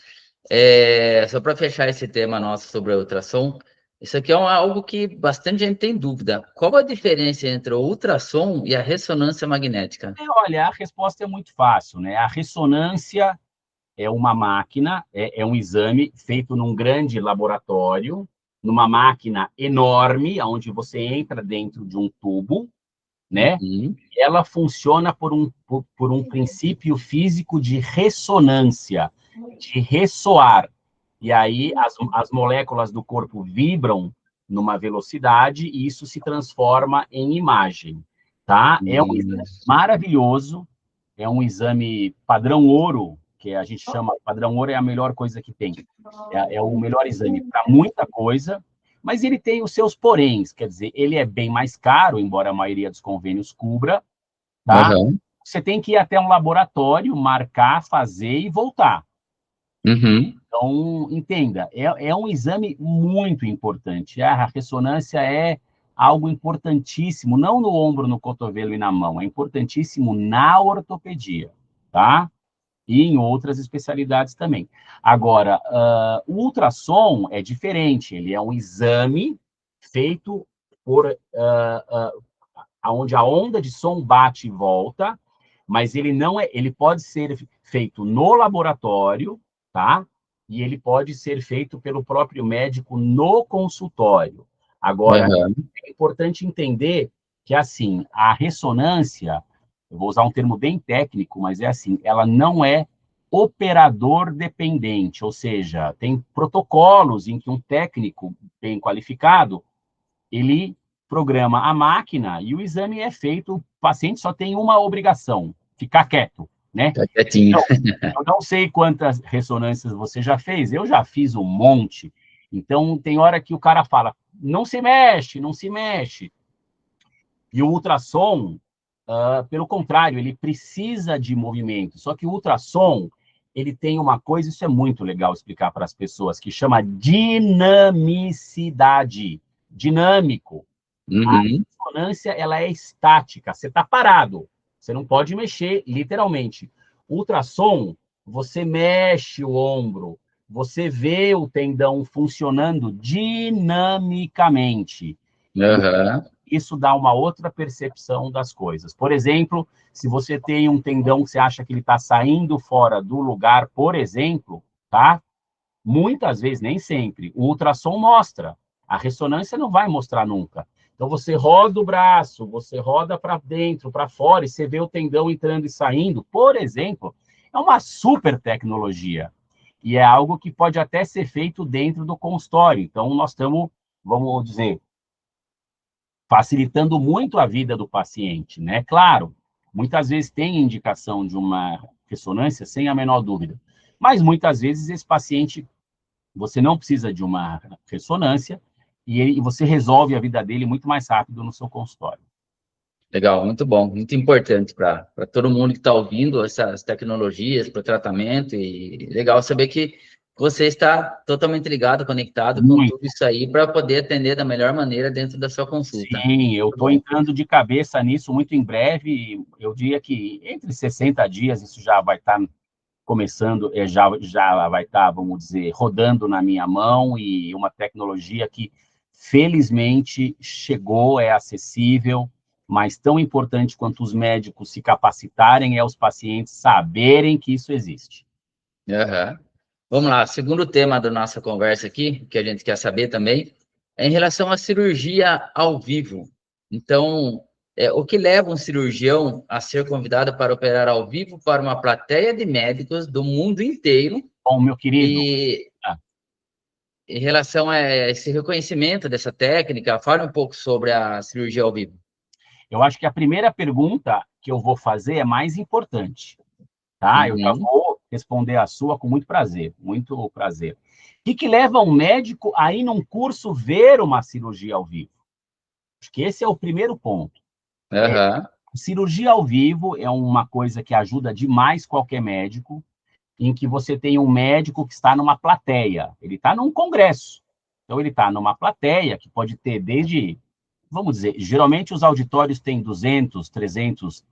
A: Só para fechar esse tema nosso sobre a ultrassom, isso aqui é algo que bastante gente tem dúvida. Qual a diferença entre o ultrassom e a ressonância magnética?
B: Olha, a resposta é muito fácil, né? A ressonância é uma máquina, é um exame feito num grande laboratório, numa máquina enorme, onde você entra dentro de um tubo, né?
A: Uhum.
B: Ela funciona por um princípio físico de ressonância, de ressoar. E aí as moléculas do corpo vibram numa velocidade e isso se transforma em imagem, tá? É um exame
A: Hum,
B: maravilhoso, é um exame padrão ouro, que a gente chama padrão ouro é a melhor coisa que tem. É o melhor exame para muita coisa, mas ele tem os seus poréns, quer dizer, ele é bem mais caro, embora a maioria dos convênios cubra, tá?
A: aham,
B: Você tem que ir até um laboratório, marcar, fazer e voltar.
A: uhum,
B: Então, entenda, é um exame muito importante. A ressonância é algo importantíssimo, não no ombro, no cotovelo e na mão, é importantíssimo na ortopedia, tá? E em outras especialidades também. Agora, o ultrassom é diferente, ele é um exame feito por onde a onda de som bate e volta, mas ele não é, ele pode ser feito no laboratório, tá? E ele pode ser feito pelo próprio médico no consultório. Agora,
A: aham,
B: é importante entender que assim, a ressonância, eu vou usar um termo bem técnico, mas é assim, ela não é operador dependente, ou seja, tem protocolos em que um técnico bem qualificado ele programa a máquina e o exame é feito, o paciente só tem uma obrigação, ficar quieto, né?
A: tá quietinho.
B: Então, eu não sei quantas ressonâncias você já fez, eu já fiz um monte. Então, tem hora que o cara fala, não se mexe, não se mexe. E o ultrassom, pelo contrário, ele precisa de movimento. Só que o ultrassom, ele tem uma coisa, isso é muito legal explicar para as pessoas, que chama dinamicidade. Dinâmico. A
A: Uhum,
B: ressonância, ela é estática, você está parado, você não pode mexer, literalmente. Ultrassom, você mexe o ombro, você vê o tendão funcionando dinamicamente. E
A: aham,
B: isso dá uma outra percepção das coisas. Por exemplo, se você tem um tendão que você acha que ele está saindo fora do lugar, por exemplo, tá? Muitas vezes, nem sempre, o ultrassom mostra. A ressonância não vai mostrar nunca. Então, você roda o braço, você roda para dentro, para fora, e você vê o tendão entrando e saindo, por exemplo, é uma super tecnologia. E é algo que pode até ser feito dentro do consultório. Então, nós estamos, vamos dizer, facilitando muito a vida do paciente, né? Claro, muitas vezes tem indicação de uma ressonância, sem a menor dúvida. Mas muitas vezes esse paciente, você não precisa de uma ressonância e você resolve a vida dele muito mais rápido no seu consultório.
A: Legal, muito bom, muito importante para todo mundo que está ouvindo essas tecnologias para o tratamento, e legal saber que você está totalmente ligado, conectado com
B: Muito.
A: tudo isso aí para poder atender da melhor maneira dentro da sua consulta.
B: Sim, eu
A: Muito
B: estou
A: bom.
B: entrando de cabeça nisso muito em breve. Eu diria que entre 60 dias isso já vai estar começando, já vai estar, vamos dizer, rodando na minha mão, e uma tecnologia que, felizmente, chegou, é acessível, mas tão importante quanto os médicos se capacitarem é os pacientes saberem que isso existe.
A: Aham. Vamos lá, segundo tema da nossa conversa aqui, que a gente quer saber também, é em relação à cirurgia ao vivo. Então, o que leva um cirurgião a ser convidado para operar ao vivo para uma plateia de médicos do mundo inteiro?
B: Bom, meu querido,
A: E em relação a esse reconhecimento dessa técnica, fale um pouco sobre a cirurgia ao vivo.
B: eu acho que a primeira pergunta que eu vou fazer é mais importante, tá? Eu já
A: Uhum.
B: vou responder a sua com muito prazer, muito prazer. O que leva um médico a ir num curso ver uma cirurgia ao vivo? Acho que esse é o primeiro ponto.
A: Aham.
B: Cirurgia ao vivo é uma coisa que ajuda demais qualquer médico, em que você tem um médico que está numa plateia, ele está num congresso. Então, ele está numa plateia que pode ter desde, vamos dizer, geralmente os auditórios têm 200, 300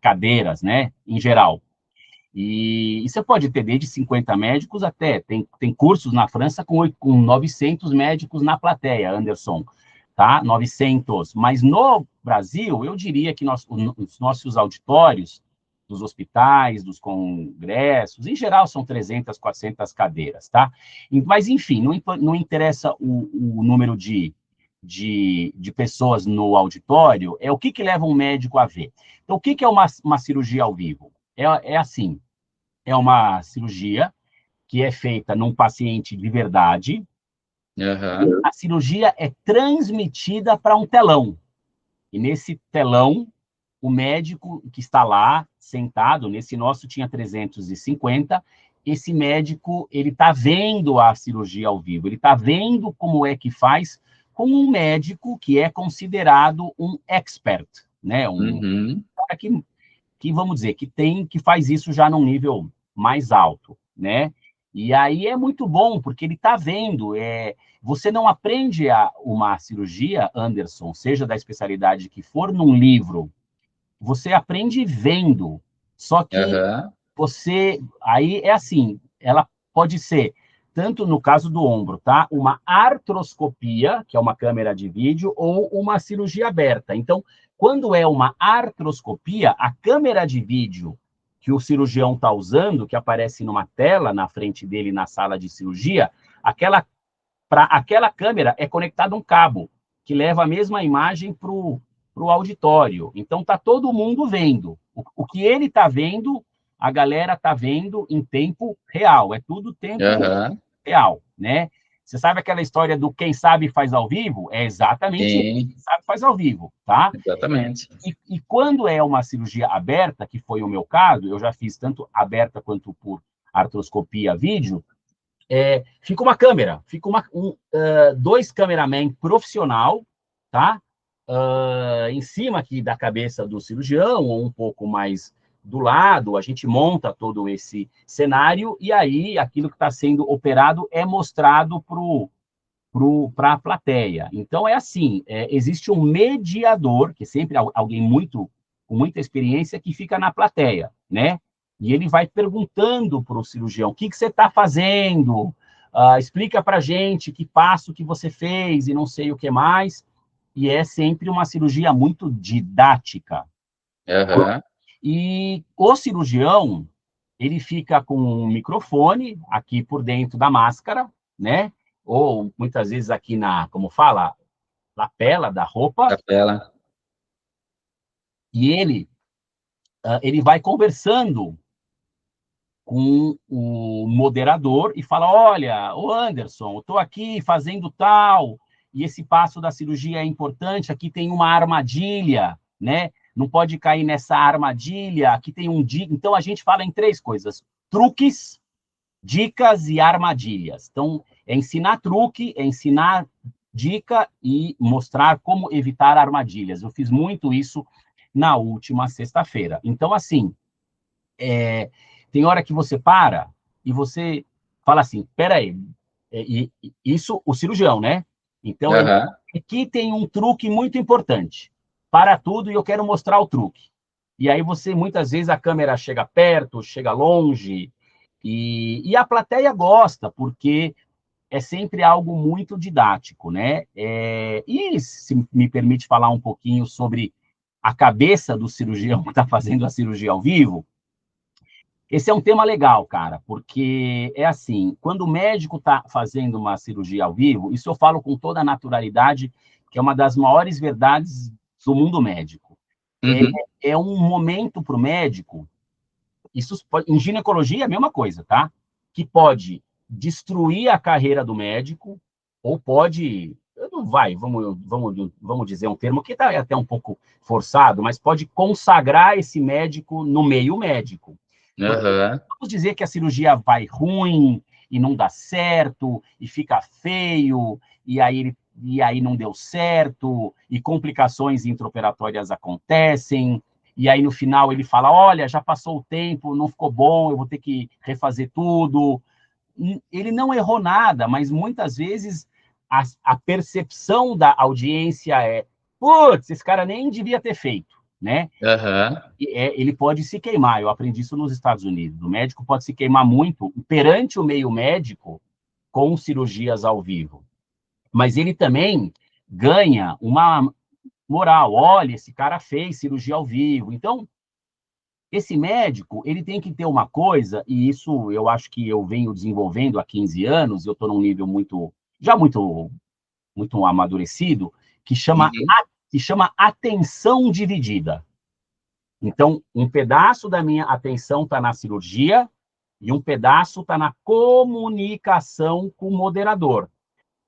B: cadeiras, né, em geral. E você pode ter desde 50 médicos até, tem cursos na França com 900 médicos na plateia, Anderson, tá? 900. Mas no Brasil, eu diria que os nossos auditórios dos hospitais, dos congressos, em geral são 300, 400 cadeiras, tá? Mas, enfim, não interessa o número de pessoas no auditório, é o que leva um médico a ver. Então, o que é uma cirurgia ao vivo? É assim, é uma cirurgia que é feita num paciente de verdade.
A: Aham.
B: A cirurgia é transmitida para um telão. E nesse telão, o médico que está lá, sentado, nesse nosso tinha 350, esse médico, ele está vendo a cirurgia ao vivo, ele está vendo como é que faz com um médico que é considerado um expert, né? Um
A: Uhum.
B: cara que vamos dizer, que faz isso já num nível mais alto, né? E aí é muito bom, porque ele está vendo, você não aprende uma cirurgia, Anderson, seja da especialidade que for, num livro, você aprende vendo, só que
A: Aham.
B: aí é assim, ela pode ser, tanto no caso do ombro, tá? Uma artroscopia, que é uma câmera de vídeo, ou uma cirurgia aberta. Então, quando é uma artroscopia, a câmera de vídeo que o cirurgião está usando, que aparece numa tela na frente dele na sala de cirurgia, para aquela câmera é conectado um cabo, que leva a mesma imagem para o auditório. Então, está todo mundo vendo. O que ele está vendo, a galera está vendo em tempo real. É tudo tempo
A: Aham.
B: real, né? Você sabe aquela história do quem sabe faz ao vivo? É exatamente isso.
A: Sim,
B: Quem sabe faz ao vivo, tá?
A: exatamente.
B: E quando é uma cirurgia aberta, que foi o meu caso, eu já fiz tanto aberta quanto por artroscopia vídeo, fica uma câmera, fica dois cameramen profissional, tá? Em cima aqui da cabeça do cirurgião, ou um pouco mais do lado, a gente monta todo esse cenário, e aí aquilo que está sendo operado é mostrado para a plateia. Então, é assim, existe um mediador, que sempre alguém com muita experiência, que fica na plateia, né? E ele vai perguntando para o cirurgião, o que você está fazendo? Explica para a gente que passo que você fez e não sei o que mais. e é sempre uma cirurgia muito didática.
A: Aham.
B: E o cirurgião, ele fica com um microfone aqui por dentro da máscara, né? Ou muitas vezes aqui na, como fala, lapela da roupa,
A: Capela.
B: e ele vai conversando com o moderador e fala: olha, ô Anderson, eu estou aqui fazendo tal, e esse passo da cirurgia é importante, aqui tem uma armadilha, né? Não pode cair nessa armadilha, aqui tem um dica. Então, a gente fala em três coisas: truques, dicas e armadilhas. Então, é ensinar truque, é ensinar dica e mostrar como evitar armadilhas. Eu fiz muito isso na última sexta-feira. Então, assim, tem hora que você para e você fala assim, peraí, isso o cirurgião, né? Então,
A: Aham.
B: aqui tem um truque muito importante. Para tudo e eu quero mostrar o truque. E aí você, muitas vezes, a câmera chega perto, chega longe, e a plateia gosta, porque é sempre algo muito didático, né? E se me permite falar um pouquinho sobre a cabeça do cirurgião que está fazendo a cirurgia ao vivo, esse é um tema legal, cara, porque é assim, quando o médico está fazendo uma cirurgia ao vivo, isso eu falo com toda a naturalidade, que é uma das maiores verdades do mundo médico. É,
A: Uhum.
B: é um momento para o médico, em ginecologia é a mesma coisa, tá? Que pode destruir a carreira do médico, ou pode, não vai, vamos dizer um termo que está até um pouco forçado, mas pode consagrar esse médico no meio médico. Porque
A: Aham.
B: vamos dizer que a cirurgia vai ruim e não dá certo, e fica feio, e aí não deu certo, e complicações intraoperatórias acontecem, e aí no final ele fala, olha, já passou o tempo, não ficou bom, eu vou ter que refazer tudo. Ele não errou nada, mas muitas vezes a percepção da audiência é, putz, esse cara nem devia ter feito, né?
A: Aham.
B: Ele pode se queimar. Eu aprendi isso nos Estados Unidos. O médico pode se queimar muito perante o meio médico com cirurgias ao vivo. Mas ele também ganha uma moral. Olha, esse cara fez cirurgia ao vivo. Então, esse médico, ele tem que ter uma coisa, e isso eu acho que eu venho desenvolvendo há 15 anos, eu estou num nível já muito amadurecido, que
A: Uhum.
B: que chama atenção dividida. Então, um pedaço da minha atenção está na cirurgia e um pedaço está na comunicação com o moderador.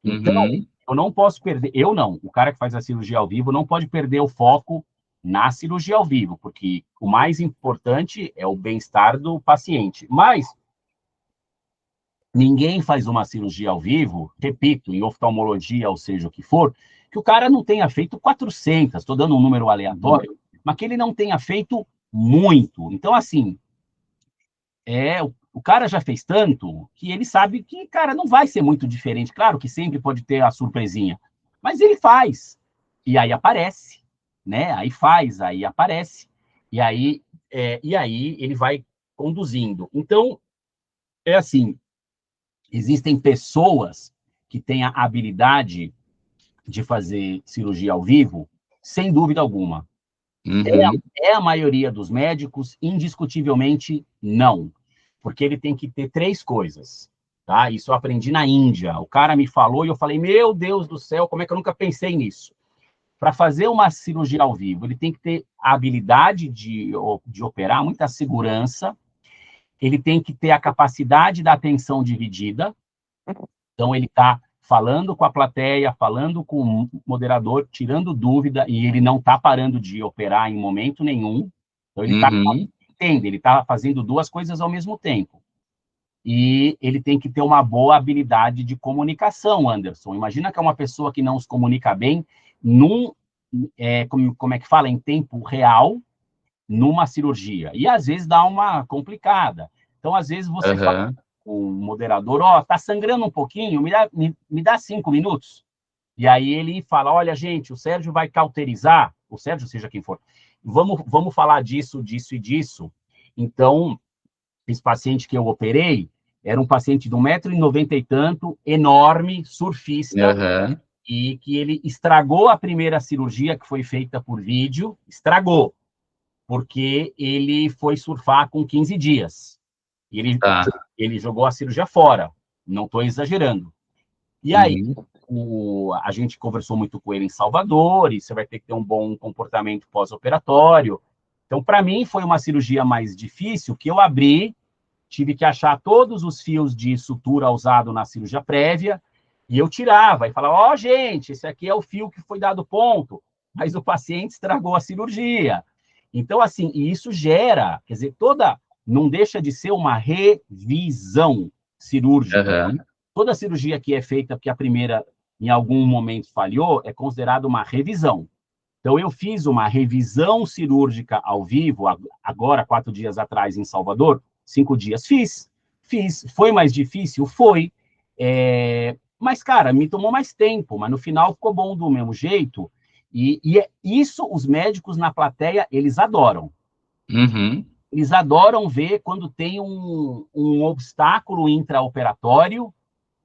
B: Então,
A: Uhum.
B: eu não posso perder, eu não, o cara que faz a cirurgia ao vivo não pode perder o foco na cirurgia ao vivo, porque o mais importante é o bem-estar do paciente. Mas ninguém faz uma cirurgia ao vivo, repito, em oftalmologia, ou seja o que for, que o cara não tenha feito 400, estou dando um número
A: Uhum.
B: aleatório, mas que ele não tenha feito muito. Então, assim, o cara já fez tanto que ele sabe que, cara, não vai ser muito diferente. Claro que sempre pode ter a surpresinha, mas ele faz. E aí aparece, né? Aí faz, aí aparece. E aí ele vai conduzindo. Então, é assim, existem pessoas que têm a habilidade de fazer cirurgia ao vivo, sem dúvida alguma.
A: Uhum.
B: É a maioria dos médicos? Indiscutivelmente, não. Porque ele tem que ter três coisas. Tá? Isso eu aprendi na Índia. O cara me falou e eu falei, meu Deus do céu, como é que eu nunca pensei nisso? Para fazer uma cirurgia ao vivo, ele tem que ter a habilidade de operar, muita segurança, ele tem que ter a capacidade da atenção dividida, então ele está falando com a plateia, falando com o moderador, tirando dúvida, e ele não está parando de operar em momento nenhum. Então ele está
A: Uhum.
B: entende, ele está fazendo duas coisas ao mesmo tempo. E ele tem que ter uma boa habilidade de comunicação, Anderson. Imagina que é uma pessoa que não se comunica bem, como é que fala, em tempo real, numa cirurgia. E às vezes dá uma complicada. Então, às vezes, você fala
A: Aham.
B: com o moderador, ó, tá sangrando um pouquinho, me dá 5 minutos. E aí ele fala, olha, gente, o Sérgio vai cauterizar, o Sérgio, seja quem for, vamos falar disso, disso e disso. Então, esse paciente que eu operei era um paciente de 1,90 m e tanto, enorme, surfista,
A: Aham.
B: e que ele estragou a primeira cirurgia que foi feita por vídeo, estragou, porque ele foi surfar com 15 dias. E
A: Tá.
B: ele jogou a cirurgia fora, não estou exagerando. E aí,
A: Uhum.
B: a gente conversou muito com ele em Salvador, e você vai ter que ter um bom comportamento pós-operatório. Então, para mim, foi uma cirurgia mais difícil, que eu abri, tive que achar todos os fios de sutura usado na cirurgia prévia, e eu tirava, e falava, ó, gente, esse aqui é o fio que foi dado ponto, mas o paciente estragou a cirurgia. Então, assim, e isso gera, quer dizer, não deixa de ser uma revisão cirúrgica.
A: Aham.
B: Toda cirurgia que é feita porque a primeira, em algum momento, falhou, é considerada uma revisão. Então, eu fiz uma revisão cirúrgica ao vivo, agora, 4 dias atrás, em Salvador, 5 dias. Fiz. Foi mais difícil? Foi. Mas, cara, me tomou mais tempo, mas no final ficou bom do mesmo jeito. E isso, os médicos na plateia, eles adoram.
A: Uhum.
B: Eles adoram ver quando tem um obstáculo intraoperatório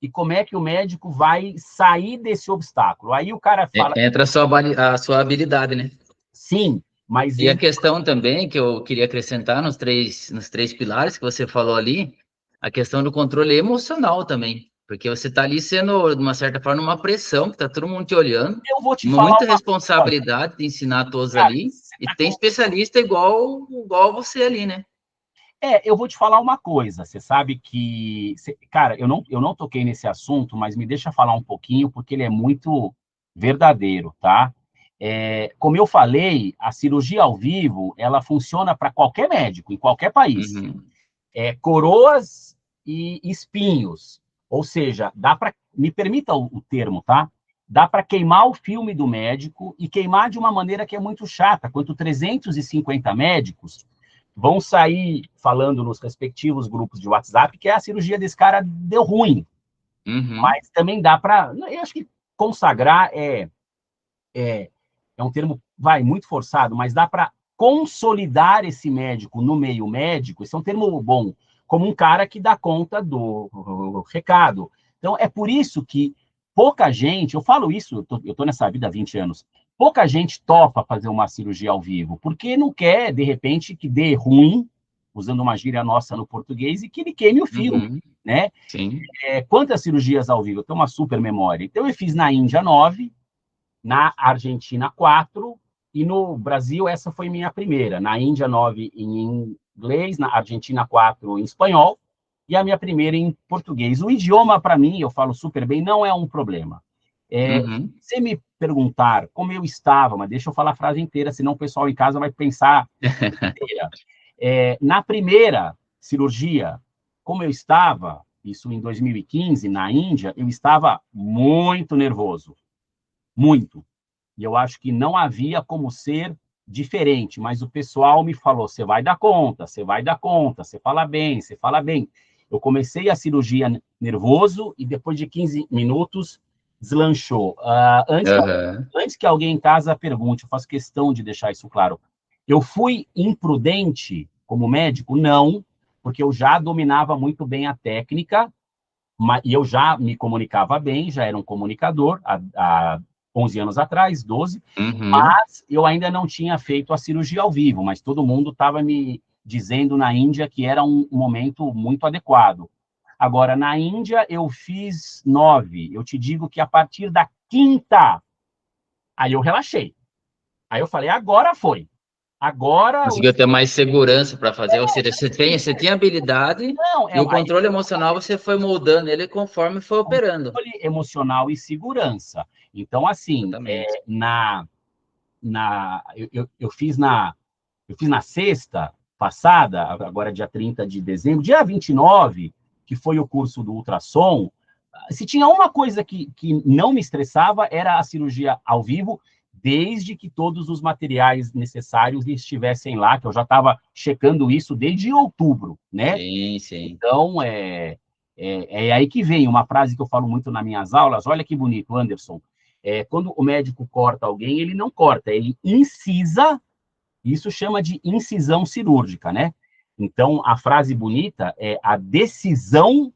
B: e como é que o médico vai sair desse obstáculo. Aí o cara fala,
A: Entra a sua habilidade, né?
B: sim, mas
A: E a
B: ele...
A: questão também que eu queria acrescentar nos três pilares que você falou ali, a questão do controle emocional também. Porque você está ali sendo, de uma certa forma, uma pressão, que está todo mundo te olhando,
B: Eu vou te falar
A: muita
B: uma coisa,
A: responsabilidade de ensinar todos
B: cara,
A: ali,
B: você
A: e
B: tá
A: tem especialista igual você ali, né?
B: eu vou te falar uma coisa. Você sabe que, cara, eu não toquei nesse assunto, mas me deixa falar um pouquinho, porque ele é muito verdadeiro, tá? Como eu falei, a cirurgia ao vivo, ela funciona para qualquer médico, em qualquer país.
A: Uhum.
B: Coroas e espinhos. Ou seja, me permita o termo, tá? Dá para queimar o filme do médico e queimar de uma maneira que é muito chata. Quanto 350 médicos vão sair falando nos respectivos grupos de WhatsApp que a cirurgia desse cara deu ruim.
A: Uhum.
B: Mas também dá para... Eu acho que consagrar é um termo, muito forçado, mas dá para consolidar esse médico no meio médico, esse é um termo bom, como um cara que dá conta do recado. Então, é por isso que pouca gente, eu falo isso, eu tô nessa vida há 20 anos, pouca gente topa fazer uma cirurgia ao vivo, porque não quer, de repente, que dê ruim, usando uma gíria nossa no português, e que ele queime o filme,
A: Uhum.
B: né?
A: Sim.
B: Quantas cirurgias ao vivo? Eu tenho uma super memória. Então, eu fiz na Índia 9, na Argentina 4, e no Brasil essa foi minha primeira. Na Índia 9 em inglês, na Argentina 4 em espanhol, e a minha primeira em português. O idioma, para mim, eu falo super bem, não é um problema.
A: Uhum.
B: Se me perguntar como eu estava, mas deixa eu falar a frase inteira, senão o pessoal em casa vai pensar inteira. Na primeira cirurgia, como eu estava, isso em 2015, na Índia, eu estava muito nervoso, muito. E eu acho que não havia como ser diferente, mas o pessoal me falou: você vai dar conta, você vai dar conta, você fala bem, você fala bem. Eu comecei a cirurgia nervoso e depois de 15 minutos deslanchou.
A: Aham.
B: Antes que alguém em casa pergunte, eu faço questão de deixar isso claro. Eu fui imprudente como médico? Não, porque eu já dominava muito bem a técnica, e eu já me comunicava bem, já era um comunicador há 11 anos atrás, 12,
A: Uhum.
B: mas eu ainda não tinha feito a cirurgia ao vivo, mas todo mundo estava me dizendo na Índia que era um momento muito adequado. Agora, na Índia, eu fiz 9. Eu te digo que a partir da quinta, aí eu relaxei. Aí eu falei, agora foi. Agora,
A: Conseguiu ter mais segurança para fazer, ou seja, você tem habilidade
B: não,
A: e o controle emocional você foi moldando ele conforme foi operando.
B: controle emocional e segurança. Então, assim,
A: Exatamente.
B: eu fiz na sexta passada, agora dia 30 de dezembro, dia 29, que foi o curso do ultrassom. Se tinha uma coisa que não me estressava, era a cirurgia ao vivo, desde que todos os materiais necessários estivessem lá, que eu já estava checando isso desde outubro, né?
A: Sim, sim.
B: Então, é aí que vem uma frase que eu falo muito nas minhas aulas. Olha que bonito, Anderson. Quando o médico corta alguém, ele não corta, ele incisa. Isso chama de incisão cirúrgica, né? Então, a frase bonita é: a decisão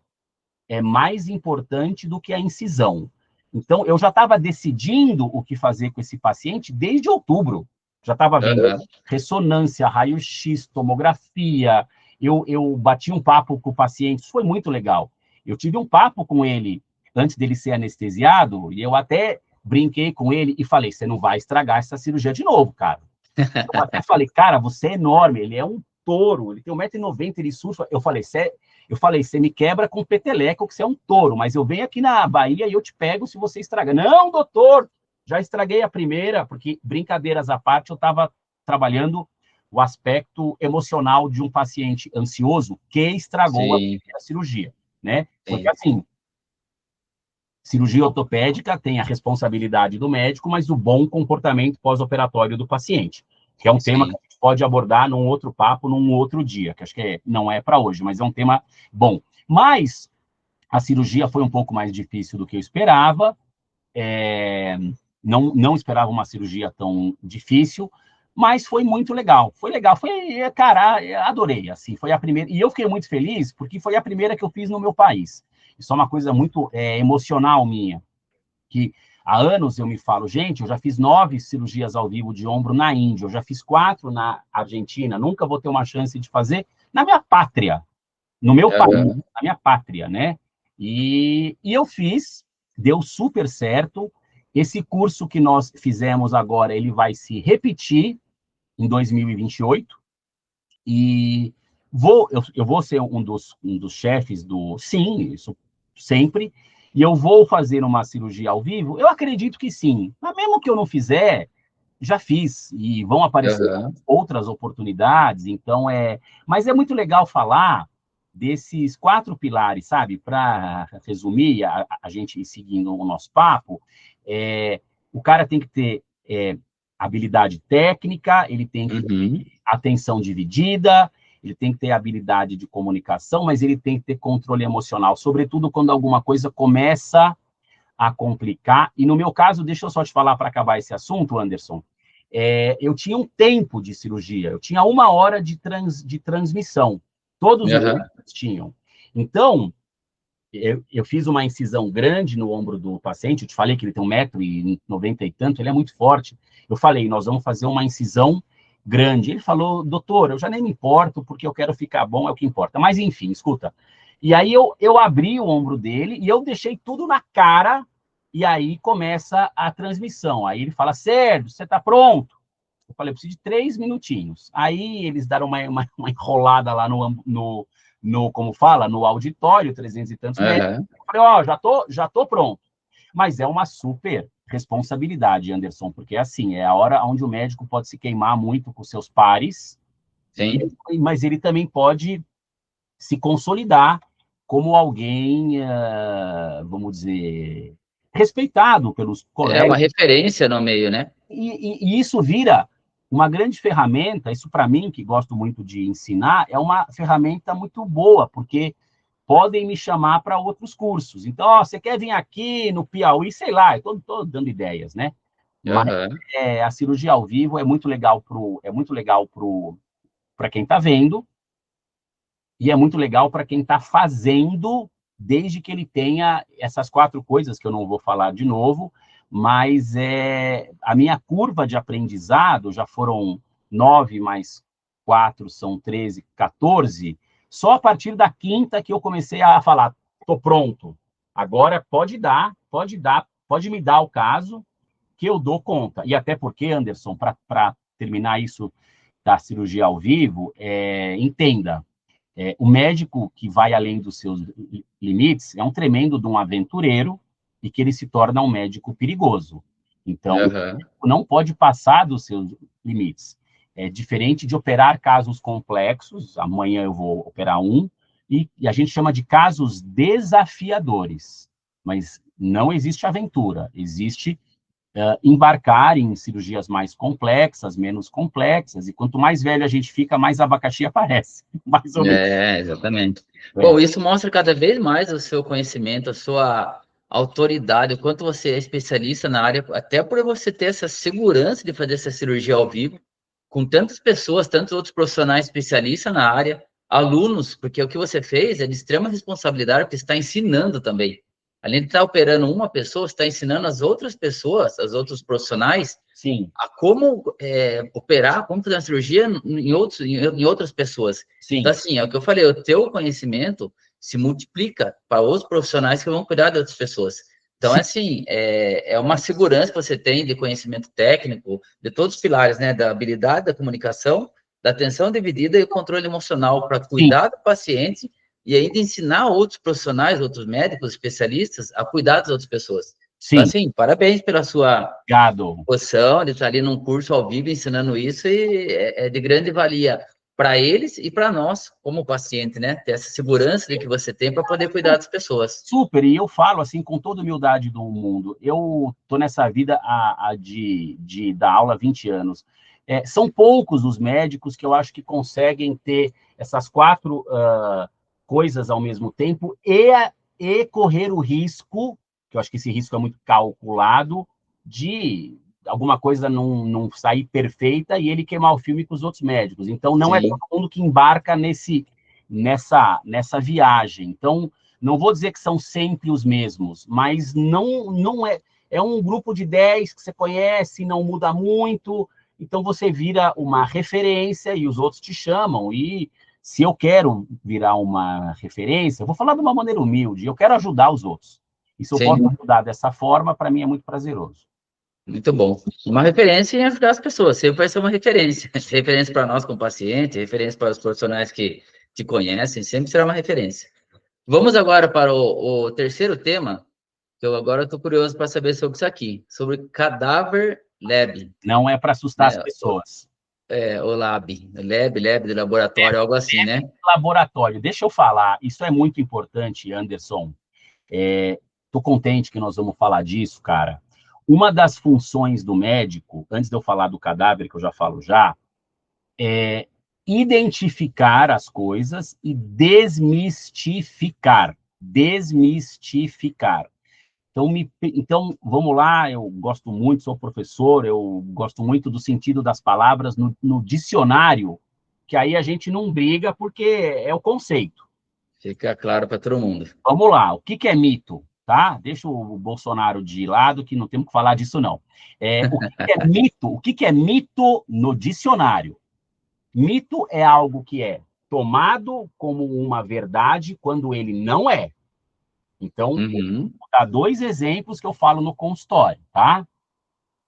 B: é mais importante do que a incisão. Então, eu já estava decidindo o que fazer com esse paciente desde outubro. Já estava vendo ressonância, raio-x, tomografia. Eu bati um papo com o paciente, isso foi muito legal. Eu tive um papo com ele antes dele ser anestesiado, e eu até brinquei com ele e falei, você não vai estragar essa cirurgia de novo, cara. Eu até falei, cara, você é enorme, ele é um touro, ele tem 1,90 m, ele surfa. Eu falei, você me quebra com peteleco, que você é um touro, mas eu venho aqui na Bahia e eu te pego se você estraga. Não, doutor, já estraguei a primeira, porque, brincadeiras à parte, eu estava trabalhando o aspecto emocional de um paciente ansioso que estragou a primeira cirurgia, né? Porque, assim, cirurgia ortopédica tem a responsabilidade do médico, mas o bom comportamento pós-operatório do paciente, que é um tema que a gente pode abordar num outro papo, num outro dia, que acho que não é para hoje, mas é um tema bom. Mas a cirurgia foi um pouco mais difícil do que eu esperava, não esperava uma cirurgia tão difícil, mas foi muito legal. Foi legal, cara, adorei, assim, foi a primeira, e eu fiquei muito feliz, porque foi a primeira que eu fiz no meu país. Isso é uma coisa muito emocional minha, que há anos eu me falo, gente, eu já fiz 9 cirurgias ao vivo de ombro na Índia, eu já fiz 4 na Argentina, nunca vou ter uma chance de fazer na minha pátria, no meu país, na minha pátria, né? E eu fiz, deu super certo. Esse curso que nós fizemos agora, ele vai se repetir em 2028, e eu vou ser um dos chefes do... Sim, isso sempre. E eu vou fazer uma cirurgia ao vivo? Eu acredito que sim. Mas mesmo que eu não fizer, já fiz. E vão aparecer outras oportunidades. Então, Mas é muito legal falar desses 4 pilares, sabe? Para resumir, a gente ir seguindo o nosso papo, o cara tem que ter habilidade técnica, ele tem que ter atenção dividida, ele tem que ter habilidade de comunicação, mas ele tem que ter controle emocional, sobretudo quando alguma coisa começa a complicar. E no meu caso, deixa eu só te falar para acabar esse assunto, Anderson, eu tinha um tempo de cirurgia, eu tinha 1 hora de transmissão, todos os médicos tinham. Então, eu fiz uma incisão grande no ombro do paciente, eu te falei que ele tem 1,90 m e tanto, ele é muito forte. Eu falei, nós vamos fazer uma incisão grande. Ele falou, doutor, eu já nem me importo, porque eu quero ficar bom, é o que importa. Mas, enfim, escuta. E aí eu abri o ombro dele e eu deixei tudo na cara, e aí começa a transmissão. Aí ele fala, Sérgio, você está pronto? Eu falei, eu preciso de 3 minutinhos. Aí eles deram uma enrolada lá como fala, no auditório, 300 e tantos metros. Eu falei, já tô pronto. Mas é uma super responsabilidade, Anderson, porque assim, é a hora onde o médico pode se queimar muito com seus pares, mas ele também pode se consolidar como alguém, vamos dizer, respeitado pelos colegas.
A: É uma referência no meio, né?
B: E isso vira uma grande ferramenta, isso para mim, que gosto muito de ensinar, é uma ferramenta muito boa, porque podem me chamar para outros cursos. Então, você quer vir aqui no Piauí, sei lá, eu estou dando ideias, né? Mas a cirurgia ao vivo é muito legal para quem está vendo, e é muito legal para quem está fazendo, desde que ele tenha essas 4 coisas que eu não vou falar de novo, mas a minha curva de aprendizado, já foram 9 mais 4, são 13, 14, só a partir da 5ª que eu comecei a falar, estou pronto, agora pode me dar o caso que eu dou conta. E até porque, Anderson, para terminar isso da cirurgia ao vivo, entenda, o médico que vai além dos seus limites é um tremendo de um aventureiro e que ele se torna um médico perigoso. Então, não pode passar dos seus limites. É diferente de operar casos complexos, amanhã eu vou operar um, e a gente chama de casos desafiadores. Mas não existe aventura, existe embarcar em cirurgias mais complexas, menos complexas, e quanto mais velho a gente fica, mais abacaxi aparece, mais ou menos.
A: Exatamente. Bom, isso mostra cada vez mais o seu conhecimento, a sua autoridade, o quanto você é especialista na área, até por você ter essa segurança de fazer essa cirurgia ao vivo, com tantas pessoas, tantos outros profissionais especialistas na área, alunos, porque o que você fez é de extrema responsabilidade, porque você está ensinando também. além de estar operando uma pessoa, você está ensinando as outras pessoas, os outros profissionais,
B: Sim,
A: a como operar, como fazer uma cirurgia em outras pessoas.
B: sim,
A: Então, assim, é o que eu falei, o teu conhecimento se multiplica para outros profissionais que vão cuidar de outras pessoas. Então,
B: sim,
A: é assim, é uma segurança que você tem de conhecimento técnico, de todos os pilares, né? Da habilidade, da comunicação, da atenção dividida e o controle emocional para
B: sim,
A: cuidar do paciente e ainda ensinar outros profissionais, outros médicos, especialistas, a cuidar das outras pessoas. Então,
B: sim,
A: assim, parabéns pela sua
B: obrigado.
A: disposição de estar ali num curso ao vivo ensinando isso e é de grande valia para eles e para nós, como paciente, né? Ter essa segurança de que você tem para poder cuidar das pessoas.
B: Super, e eu falo assim com toda humildade do mundo. Eu tô nessa vida de dar aula há 20 anos. São poucos os médicos que eu acho que conseguem ter essas quatro coisas ao mesmo tempo e correr o risco, que eu acho que esse risco é muito calculado, de alguma coisa não sair perfeita e ele queimar o filme com os outros médicos. Então, não é todo
A: Sim,
B: mundo que embarca nessa viagem. Então, não vou dizer que são sempre os mesmos, mas não é. É um grupo de 10 que você conhece, não muda muito, então você vira uma referência e os outros te chamam. E se eu quero virar uma referência, eu vou falar de uma maneira humilde, eu quero ajudar os outros. E se eu posso
A: sim,
B: ajudar dessa forma, para mim é muito prazeroso.
A: muito bom. Uma referência em ajudar as pessoas, sempre vai ser uma referência. Referência para nós como paciente, referência para os profissionais que te conhecem, sempre será uma referência. Vamos agora para o terceiro tema, que eu agora estou curioso para saber sobre isso aqui, sobre cadáver lab,
B: Não é para assustar as
A: né?
B: pessoas.
A: O lab de laboratório, algo assim, né?
B: Laboratório, deixa eu falar, isso é muito importante, Anderson. Estou contente que nós vamos falar disso, cara. Uma das funções do médico, antes de eu falar do cadáver, que eu já falo já, é identificar as coisas e desmistificar. Desmistificar. Então, vamos lá, eu gosto muito, sou professor, eu gosto muito do sentido das palavras no dicionário, que aí a gente não briga porque é o conceito.
A: Fica claro para todo mundo.
B: Vamos lá, o que é mito? Tá? Deixa o Bolsonaro de lado, que não temos que falar disso, não. O que é mito? O que é mito no dicionário? Mito é algo que é tomado como uma verdade quando ele não é. Então, eu
A: Uhum.
B: vou dar dois exemplos que eu falo no consultório, tá?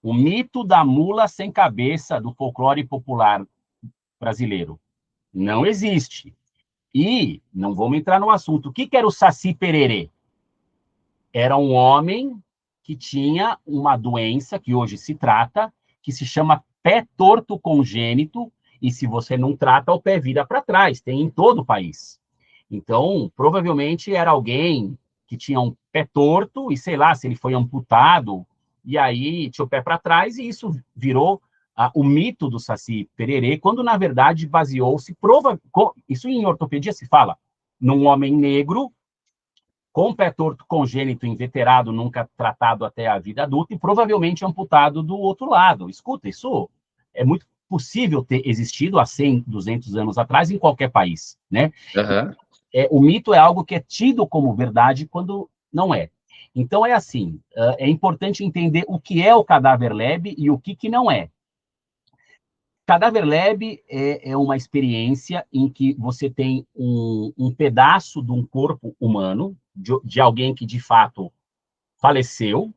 B: O mito da mula sem cabeça do folclore popular brasileiro não existe. E, não vamos entrar no assunto, o que era o Saci Pererê? Era um homem que tinha uma doença que hoje se trata, que se chama pé torto congênito, e se você não trata, o pé vira para trás, tem em todo o país. Então, provavelmente era alguém que tinha um pé torto, e sei lá, se ele foi amputado, e aí tinha o pé para trás, e isso virou o mito do Saci Pererê, quando na verdade baseou-se, isso em ortopedia se fala, num homem negro com pé torto congênito, inveterado, nunca tratado até a vida adulta e provavelmente amputado do outro lado. Escuta, isso é muito possível ter existido há 100, 200 anos atrás em qualquer país, né?
A: Uhum.
B: O mito é algo que é tido como verdade quando não é. Então, é assim, é importante entender o que é o cadáver lab e o que não é. Cadáver Lab é uma experiência em que você tem um pedaço de um corpo humano, de alguém que de fato faleceu.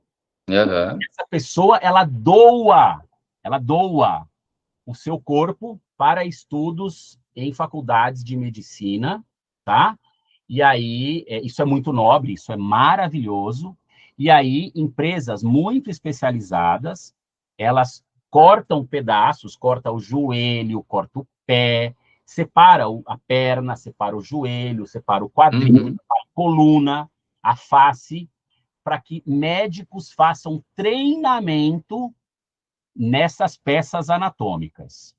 A: Uhum.
B: Essa pessoa, ela doa o seu corpo para estudos em faculdades de medicina, tá? E aí, isso é muito nobre, isso é maravilhoso. E aí, empresas muito especializadas, elas cortam pedaços, corta o joelho, corta o pé, separa a perna, separa o joelho, separa o quadril,
A: Uhum.
B: a coluna, a face, para que médicos façam treinamento nessas peças anatômicas.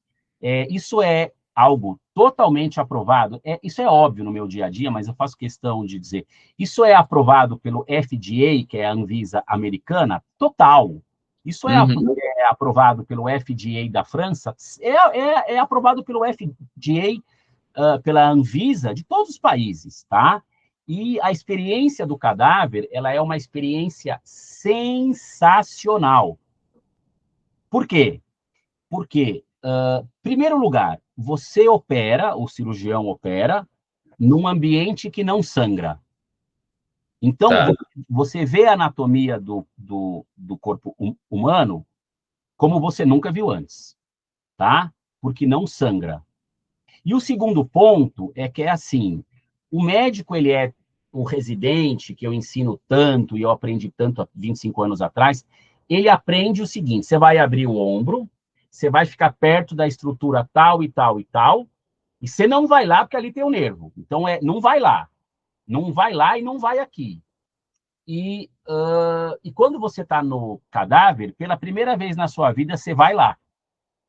B: Isso é algo totalmente aprovado. Isso é óbvio no meu dia a dia, mas eu faço questão de dizer. Isso é aprovado pelo FDA, que é a Anvisa americana, total. Isso
A: Uhum.
B: é aprovado pelo FDA da França, é aprovado pelo FDA, pela Anvisa de todos os países, tá? E a experiência do cadáver, ela é uma experiência sensacional. Por quê? Porque, primeiro lugar, você opera, o cirurgião opera, num ambiente que não sangra. Então,
A: Tá.
B: você vê a anatomia do corpo humano como você nunca viu antes, tá? Porque não sangra. E o segundo ponto é que é assim, o médico, ele é o residente, que eu ensino tanto, e eu aprendi tanto há 25 anos atrás, ele aprende o seguinte, você vai abrir o ombro, você vai ficar perto da estrutura tal e tal e tal, e você não vai lá porque ali tem o nervo. Então, não vai lá. Não vai lá e não vai aqui. E quando você está no cadáver, pela primeira vez na sua vida, você vai lá.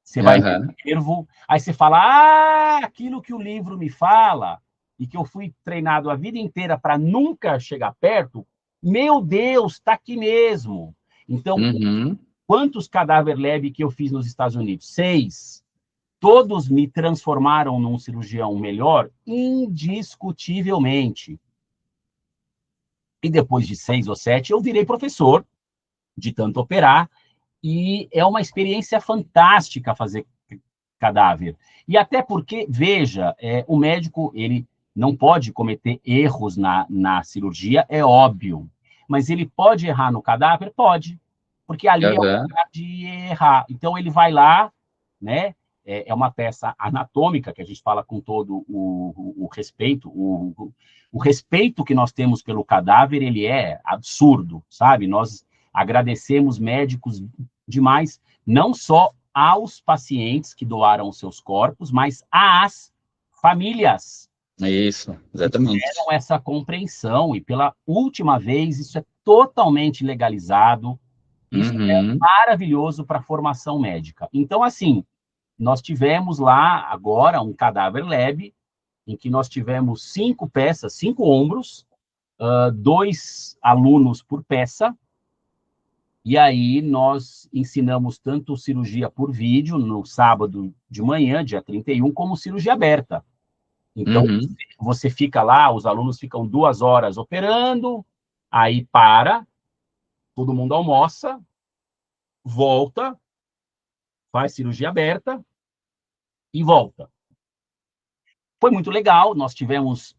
B: Você vai ver
A: Aham.
B: o nervo, aí você fala, ah, aquilo que o livro me fala, e que eu fui treinado a vida inteira para nunca chegar perto, meu Deus, está aqui mesmo. Então,
A: Uhum.
B: quantos cadáver lab que eu fiz nos Estados Unidos? 6. Todos me transformaram num cirurgião melhor, indiscutivelmente. E depois de 6 ou 7, eu virei professor, de tanto operar, e é uma experiência fantástica fazer cadáver. E até porque, veja, o médico, ele não pode cometer erros na cirurgia, é óbvio. Mas ele pode errar no cadáver? Pode. Porque ali é o
A: Aham.
B: lugar de errar. Então, ele vai lá, né? É uma peça anatômica, que a gente fala com todo o respeito, o respeito que nós temos pelo cadáver, ele é absurdo, sabe? Nós agradecemos médicos demais, não só aos pacientes que doaram seus corpos, mas às famílias
A: Isso,
B: que
A: exatamente.
B: tiveram essa compreensão. E pela última vez, isso é totalmente legalizado. Isso é
A: Uhum.
B: maravilhoso para a formação médica. Então, assim, nós tivemos lá agora um cadáver lab, em que nós tivemos 5 peças, 5 ombros, 2 alunos por peça. E aí nós ensinamos tanto cirurgia por vídeo, no sábado de manhã, dia 31, como cirurgia aberta. Então,
A: Uhum.
B: você fica lá, os alunos ficam 2 horas operando, aí para, todo mundo almoça, volta, faz cirurgia aberta e volta. Foi muito legal, nós tivemos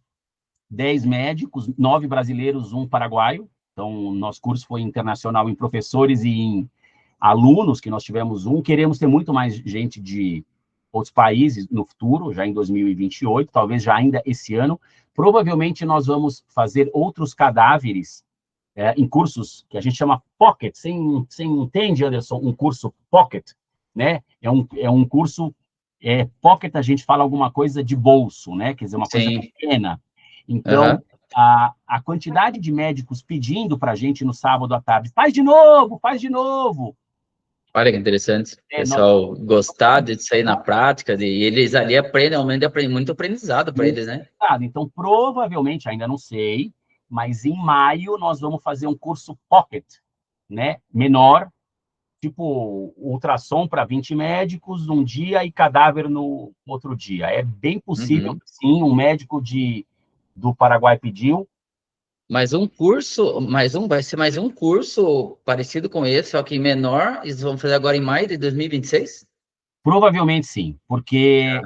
B: 10 médicos, 9 brasileiros, um paraguaio. Então, nosso curso foi internacional em professores e em alunos, que nós tivemos um. Queremos ter muito mais gente de outros países no futuro, já em 2028, talvez já ainda esse ano. Provavelmente nós vamos fazer outros cadáveres em cursos que a gente chama pocket. Você entende, Anderson, um curso pocket, né? É um curso pocket, a gente fala alguma coisa de bolso, né? Quer dizer, uma coisa
A: Sim.
B: pequena. Então,
A: Aham.
B: a quantidade de médicos pedindo para a gente no sábado à tarde, faz de novo, faz de novo.
A: Olha que interessante. O
B: Nós
A: pessoal gostar de sair na prática, e eles ali aprendem, aumenta muito aprendizado para eles, né?
B: então, provavelmente, ainda não sei, mas em maio nós vamos fazer um curso pocket, né? Menor, tipo ultrassom para 20 médicos um dia e cadáver no outro dia. É bem possível,
A: Uhum.
B: sim, um médico do Paraguai pediu.
A: Mais um curso, vai ser mais um curso parecido com esse, só que menor. Eles vão fazer agora em maio de 2026?
B: Provavelmente sim, porque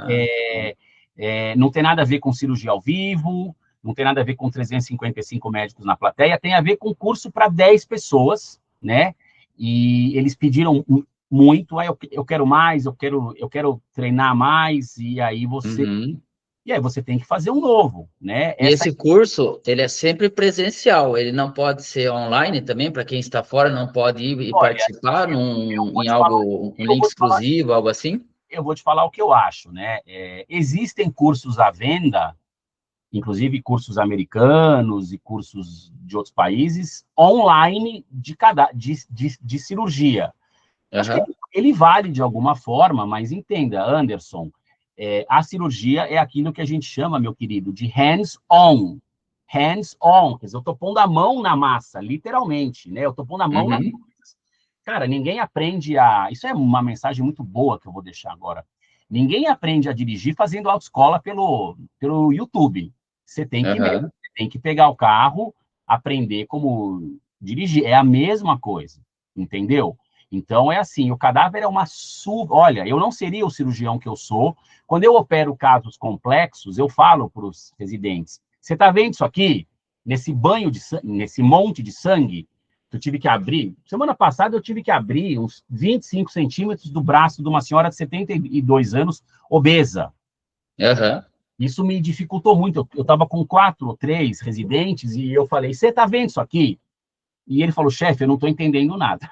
A: Ah,
B: não tem nada a ver com cirurgia ao vivo, não tem nada a ver com 355 médicos na plateia, tem a ver com curso para 10 pessoas, né? E eles pediram muito, eu quero mais, eu quero treinar mais,
A: uhum.
B: e aí você tem que fazer um novo, né?
A: E esse curso, ele é sempre presencial, ele não pode ser online também, para quem está fora, não pode ir e
B: Olha,
A: participar
B: eu vou
A: em
B: te falar,
A: algo, um
B: eu
A: link
B: vou te falar,
A: exclusivo, algo assim?
B: eu vou te falar o que eu acho, né? Existem cursos à venda, inclusive cursos americanos e cursos de outros países, online de cirurgia. Acho que
A: Aham.
B: ele vale de alguma forma, mas entenda, Anderson, a cirurgia é aquilo que a gente chama, meu querido, de hands-on. Hands-on, quer dizer, eu estou pondo a mão na massa, literalmente, né? Eu estou pondo a mão na
A: Uhum.
B: coisa. Cara, ninguém aprende a... Isso é uma mensagem muito boa que eu vou deixar agora. Ninguém aprende a dirigir fazendo autoescola pelo YouTube. Você tem que
A: Aham.
B: tem que pegar o carro, aprender como dirigir. É a mesma coisa, entendeu? Então, é assim, o cadáver é uma Olha, eu não seria o cirurgião que eu sou. Quando eu opero casos complexos, eu falo para os residentes, você está vendo isso aqui? Nesse banho de sangue, nesse monte de sangue, eu tive que abrir. Semana passada, eu tive que abrir uns 25 centímetros do braço de uma senhora de 72 anos, obesa.
A: Aham.
B: Isso me dificultou muito. Eu estava com 4 ou 3 residentes e eu falei, você está vendo isso aqui? E ele falou, chefe, eu não estou entendendo nada.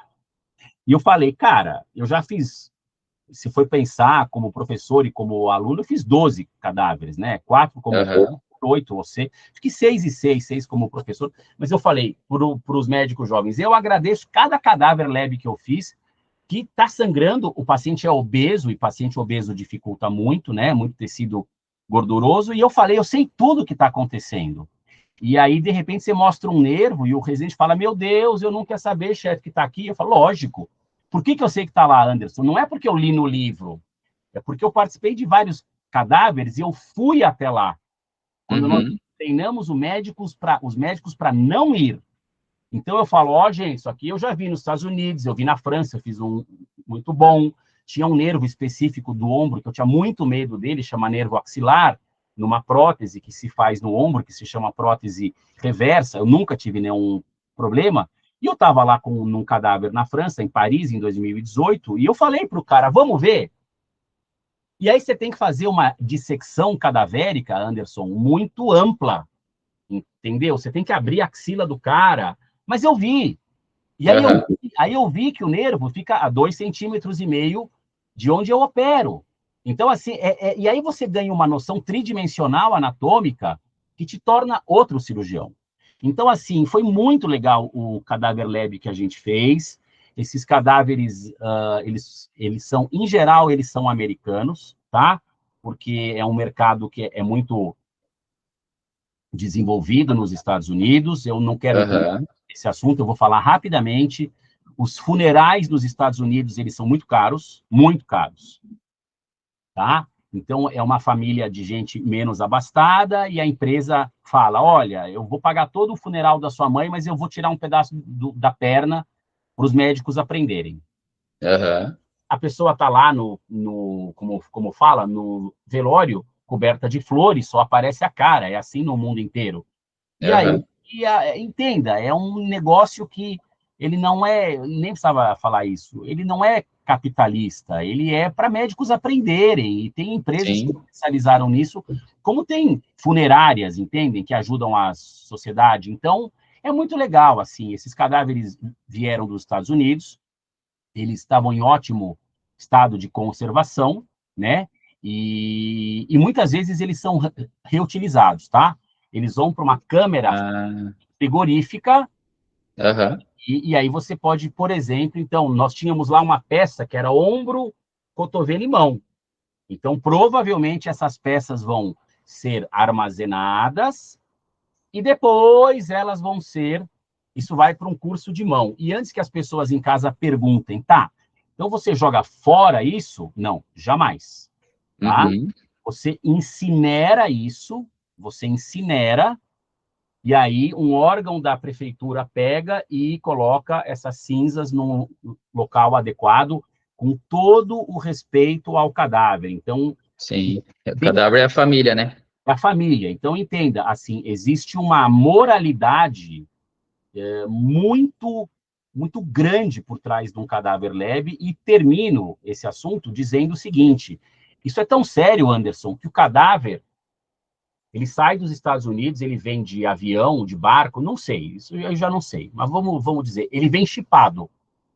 B: E eu falei, cara, eu já fiz, se for pensar como professor e como aluno, eu fiz 12 cadáveres, né? 4 como
A: Aham.
B: 8 você. Fiquei 6 e 6, 6 como professor. Mas eu falei para os médicos jovens, eu agradeço cada cadáver leve que eu fiz, que está sangrando, o paciente é obeso, e paciente obeso dificulta muito, né? Muito tecido gorduroso, e eu falei, eu sei tudo o que está acontecendo. E aí, de repente, você mostra um nervo e o residente fala, meu Deus, eu não quero saber, chefe, que está aqui. Eu falo, lógico. Por que eu sei que está lá, Anderson? Não é porque eu li no livro, é porque eu participei de vários cadáveres e eu fui até lá. Quando nós
A: Uhum.
B: treinamos os médicos para não ir. Então, eu falo, ó, gente, isso aqui eu já vi nos Estados Unidos, eu vi na França, eu fiz um muito bom. Tinha um nervo específico do ombro, que eu tinha muito medo dele, chama nervo axilar, numa prótese que se faz no ombro, que se chama prótese reversa. Eu nunca tive nenhum problema. E eu estava lá num cadáver na França, em Paris, em 2018, e eu falei para o cara, vamos ver? E aí você tem que fazer uma dissecção cadavérica, Anderson, muito ampla, entendeu? Você tem que abrir a axila do cara. Mas eu vi. E
A: Aham.
B: aí eu vi que o nervo fica a 2,5 centímetros de onde eu opero. Então, assim, e aí você ganha uma noção tridimensional anatômica que te torna outro cirurgião. Então, assim, foi muito legal o cadáver lab que a gente fez. Esses cadáveres, eles são, em geral, eles são americanos, tá? Porque é um mercado que é muito desenvolvido nos Estados Unidos. Eu não quero entrar
A: Aham.
B: nesse assunto, eu vou falar rapidamente. Os funerais nos Estados Unidos, eles são muito caros, tá? Então, é uma família de gente menos abastada e a empresa fala, olha, eu vou pagar todo o funeral da sua mãe, mas eu vou tirar um pedaço da perna para os médicos aprenderem.
A: Aham.
B: A pessoa está lá como fala, no velório, coberta de flores, só aparece a cara, é assim no mundo inteiro. E aí,
A: Aham.
B: entenda, é um negócio que ele não é, nem precisava falar isso, ele não é capitalista, ele é para médicos aprenderem, e tem empresas que
A: Sim.
B: especializaram nisso, como tem funerárias, entendem, que ajudam a sociedade. Então, é muito legal, assim, esses cadáveres vieram dos Estados Unidos, eles estavam em ótimo estado de conservação, né? E muitas vezes eles são reutilizados, tá? Eles vão para uma câmera
A: Ah,
B: frigorífica
A: aham.
B: e aí você pode, por exemplo, então, nós tínhamos lá uma peça que era ombro, cotovelo e mão. Então, provavelmente essas peças vão ser armazenadas e depois elas vão ser. Isso vai para um curso de mão. E antes que as pessoas em casa perguntem, tá? Então você joga fora isso? Não, jamais. Tá?
A: Uhum.
B: Você incinera isso, você incinera, e aí um órgão da prefeitura pega e coloca essas cinzas num local adequado, com todo o respeito ao cadáver. Então,
A: Sim. O
B: tem
A: cadáver é a família, né?
B: a família. Então, entenda, assim, existe uma moralidade muito muito grande por trás de um cadáver leve, e termino esse assunto dizendo o seguinte, isso é tão sério, Anderson, que o cadáver, ele sai dos Estados Unidos, ele vem de avião, de barco, não sei, isso eu já não sei, mas vamos dizer, ele vem chipado,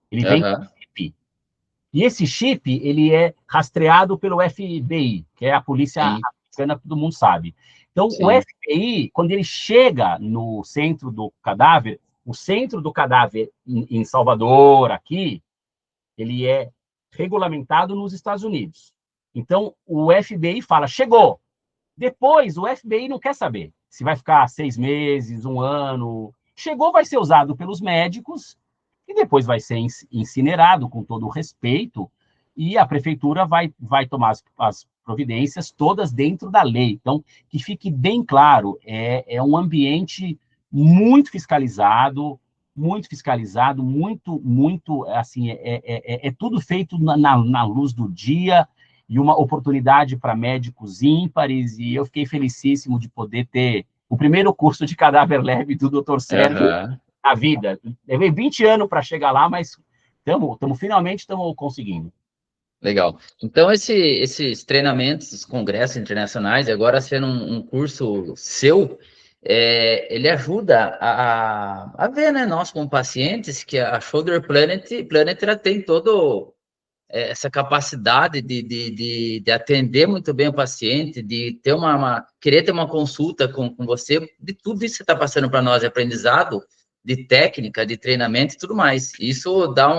B: ele vem com
A: Aham.
B: chip. E esse chip, ele é rastreado pelo FBI, que é a polícia
A: Sim.
B: americana, todo mundo sabe. Então, o
A: Sim.
B: FBI, quando ele chega no centro do cadáver, o centro do cadáver em Salvador, aqui, ele é regulamentado nos Estados Unidos. Então, o FBI fala, chegou. Depois, o FBI não quer saber se vai ficar 6 meses, um ano. Chegou, vai ser usado pelos médicos e depois vai ser incinerado com todo o respeito, e a prefeitura vai tomar as providências, todas dentro da lei. Então, que fique bem claro, é um ambiente muito fiscalizado, muito, assim, é tudo feito na luz do dia, e uma oportunidade para médicos ímpares, e eu fiquei felicíssimo de poder ter o primeiro curso de cadáver leve do Dr. Sérgio na vida. Levei 20 anos para chegar lá, mas finalmente estamos conseguindo.
A: Legal. Então, esses treinamentos, os congressos internacionais, agora sendo um curso seu, ele ajuda a ver, né, nós como pacientes, que a Shoulder Planet ela tem todo essa capacidade de atender muito bem o paciente, de ter querer ter uma consulta com você, de tudo isso que você está passando para nós, de aprendizado, de técnica, de treinamento e tudo mais. Isso dá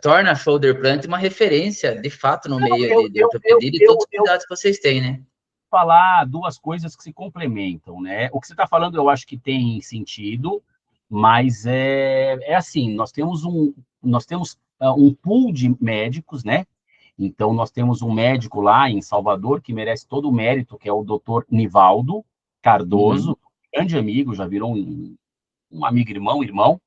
A: torna a Shoulder Plant uma referência, de fato, no meio de ortopedia e de todos os cuidados que vocês têm, né?
B: Falar duas coisas que se complementam, né? O que você está falando, eu acho que tem sentido, mas é assim, nós temos um pool de médicos, né? Então, nós temos um médico lá em Salvador que merece todo o mérito, que é o doutor Nivaldo Cardoso, grande amigo, já virou um amigo irmão.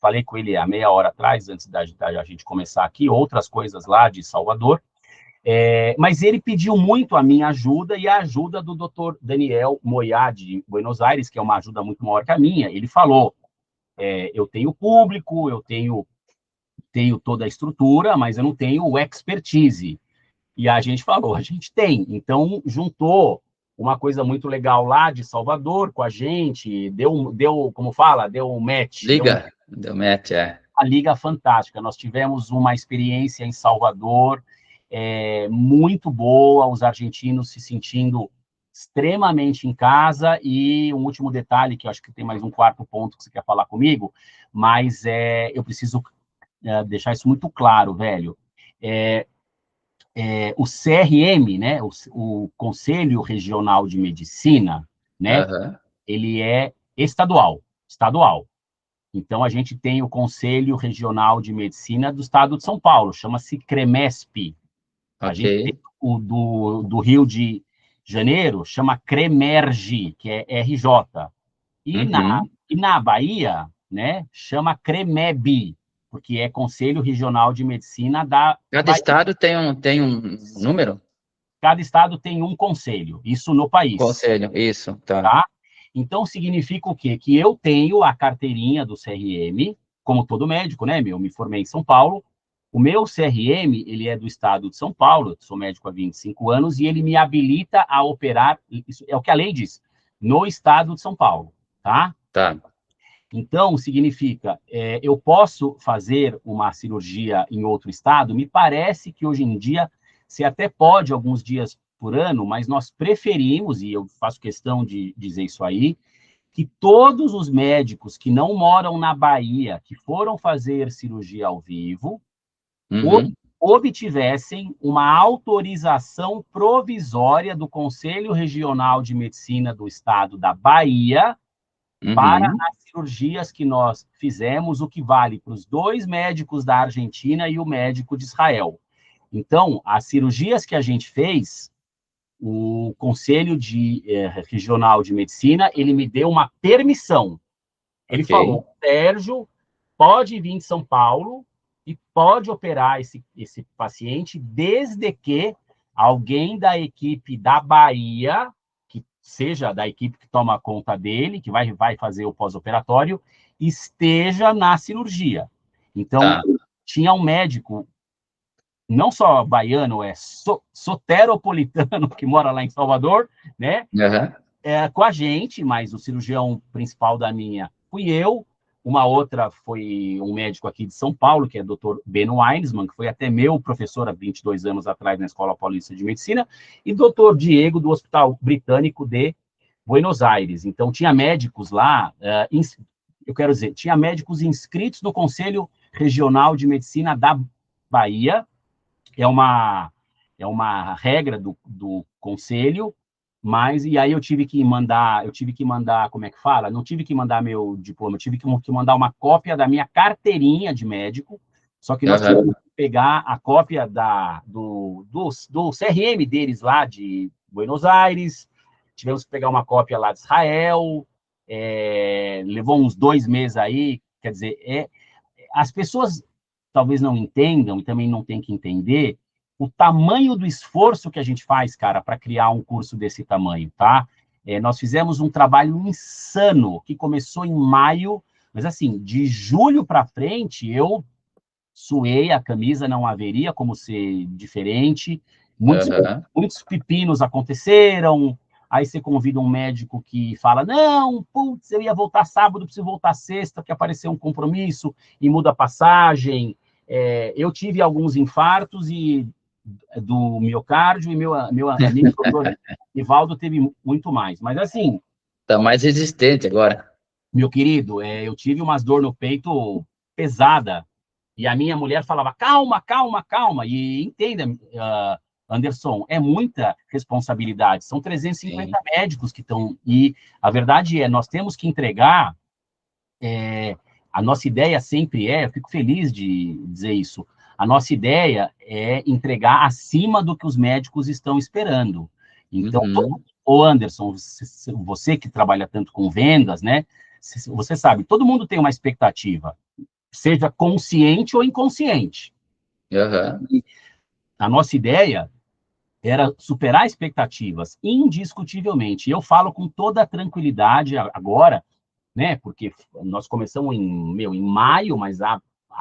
B: Falei com ele há meia hora atrás, antes da gente começar aqui, outras coisas lá de Salvador. Mas ele pediu muito a minha ajuda e a ajuda do doutor Daniel Moyá, de Buenos Aires, que é uma ajuda muito maior que a minha. Ele falou, eu tenho público, eu tenho toda a estrutura, mas eu não tenho o expertise. E a gente falou, a gente tem. Então, juntou uma coisa muito legal lá de Salvador com a gente, como fala, deu um match.
A: Deu match,
B: A liga fantástica. Nós tivemos uma experiência em Salvador muito boa, os argentinos se sentindo extremamente em casa, e um último detalhe, que eu acho que tem mais um quarto ponto que você quer falar comigo, mas eu preciso deixar isso muito claro, velho. O CRM, né, o Conselho Regional de Medicina, né, ele é estadual. Então, a gente tem o Conselho Regional de Medicina do Estado de São Paulo, chama-se CREMESP. A gente tem o do Rio de Janeiro, chama CREMERGE, que é RJ. E na Bahia, né, chama CREMEB, porque é Conselho Regional de Medicina da
A: Cada
B: Bahia.
A: estado tem um número?
B: Cada estado tem um conselho, isso no país.
A: Conselho, isso, tá?
B: Então, significa o quê? Que eu tenho a carteirinha do CRM, como todo médico, né, me formei em São Paulo. O meu CRM, ele é do estado de São Paulo, eu sou médico há 25 anos, e ele me habilita a operar, isso é o que a lei diz, no estado de São Paulo, tá?
A: Tá.
B: Então, significa, eu posso fazer uma cirurgia em outro estado? Me parece que hoje em dia, você até pode alguns dias por ano, mas nós preferimos, e eu faço questão de dizer isso aí, que todos os médicos que não moram na Bahia, que foram fazer cirurgia ao vivo, obtivessem uma autorização provisória do Conselho Regional de Medicina do Estado da Bahia para as cirurgias que nós fizemos, o que vale para os 2 médicos da Argentina e o médico de Israel. Então, as cirurgias que a gente fez, o Conselho Regional de Medicina, ele me deu uma permissão. Ele falou, Sérgio, pode vir de São Paulo e pode operar esse paciente, desde que alguém da equipe da Bahia, que seja da equipe que toma conta dele, que vai fazer o pós-operatório, esteja na cirurgia. Então, tinha um médico, não só baiano, soteropolitano, que mora lá em Salvador, né? Com a gente, mas o cirurgião principal da minha fui eu. Uma outra foi um médico aqui de São Paulo, que é o Dr. Ben Weinsman, que foi até meu professor há 22 anos atrás na Escola Paulista de Medicina, e Dr. Diego, do Hospital Britânico de Buenos Aires. Então, tinha médicos lá, tinha médicos inscritos no Conselho Regional de Medicina da Bahia. É uma regra do Conselho, mas, e aí eu tive que mandar, como é que fala? Não tive que mandar meu diploma, eu tive que mandar uma cópia da minha carteirinha de médico, só que nós tivemos que pegar a cópia do CRM deles lá de Buenos Aires, tivemos que pegar uma cópia lá de Israel, levou uns 2 meses aí, quer dizer, as pessoas talvez não entendam, e também não tem que entender, o tamanho do esforço que a gente faz, cara, para criar um curso desse tamanho, tá? Nós fizemos um trabalho insano, que começou em maio, mas assim, de julho para frente, eu suei, a camisa não haveria como ser diferente, muitos pepinos aconteceram, aí você convida um médico que fala, não, putz, eu ia voltar sábado, preciso voltar sexta, porque apareceu um compromisso, e muda a passagem. Eu tive alguns infartos do miocárdio, e meu amigo doutor Ivaldo teve muito mais. Mas assim...
A: Tá mais resistente agora.
B: Meu querido, eu tive umas dor no peito pesada, e a minha mulher falava, calma, calma, calma, e entenda, Anderson, é muita responsabilidade, são 350 Sim. médicos que estão, e a verdade nós temos que entregar, a nossa ideia sempre eu fico feliz de dizer isso, a nossa ideia é entregar acima do que os médicos estão esperando. Então, o Anderson, você que trabalha tanto com vendas, né, você sabe, todo mundo tem uma expectativa, seja consciente ou inconsciente. A nossa ideia era superar expectativas, indiscutivelmente. E eu falo com toda a tranquilidade agora, né? Porque nós começamos em maio, mas a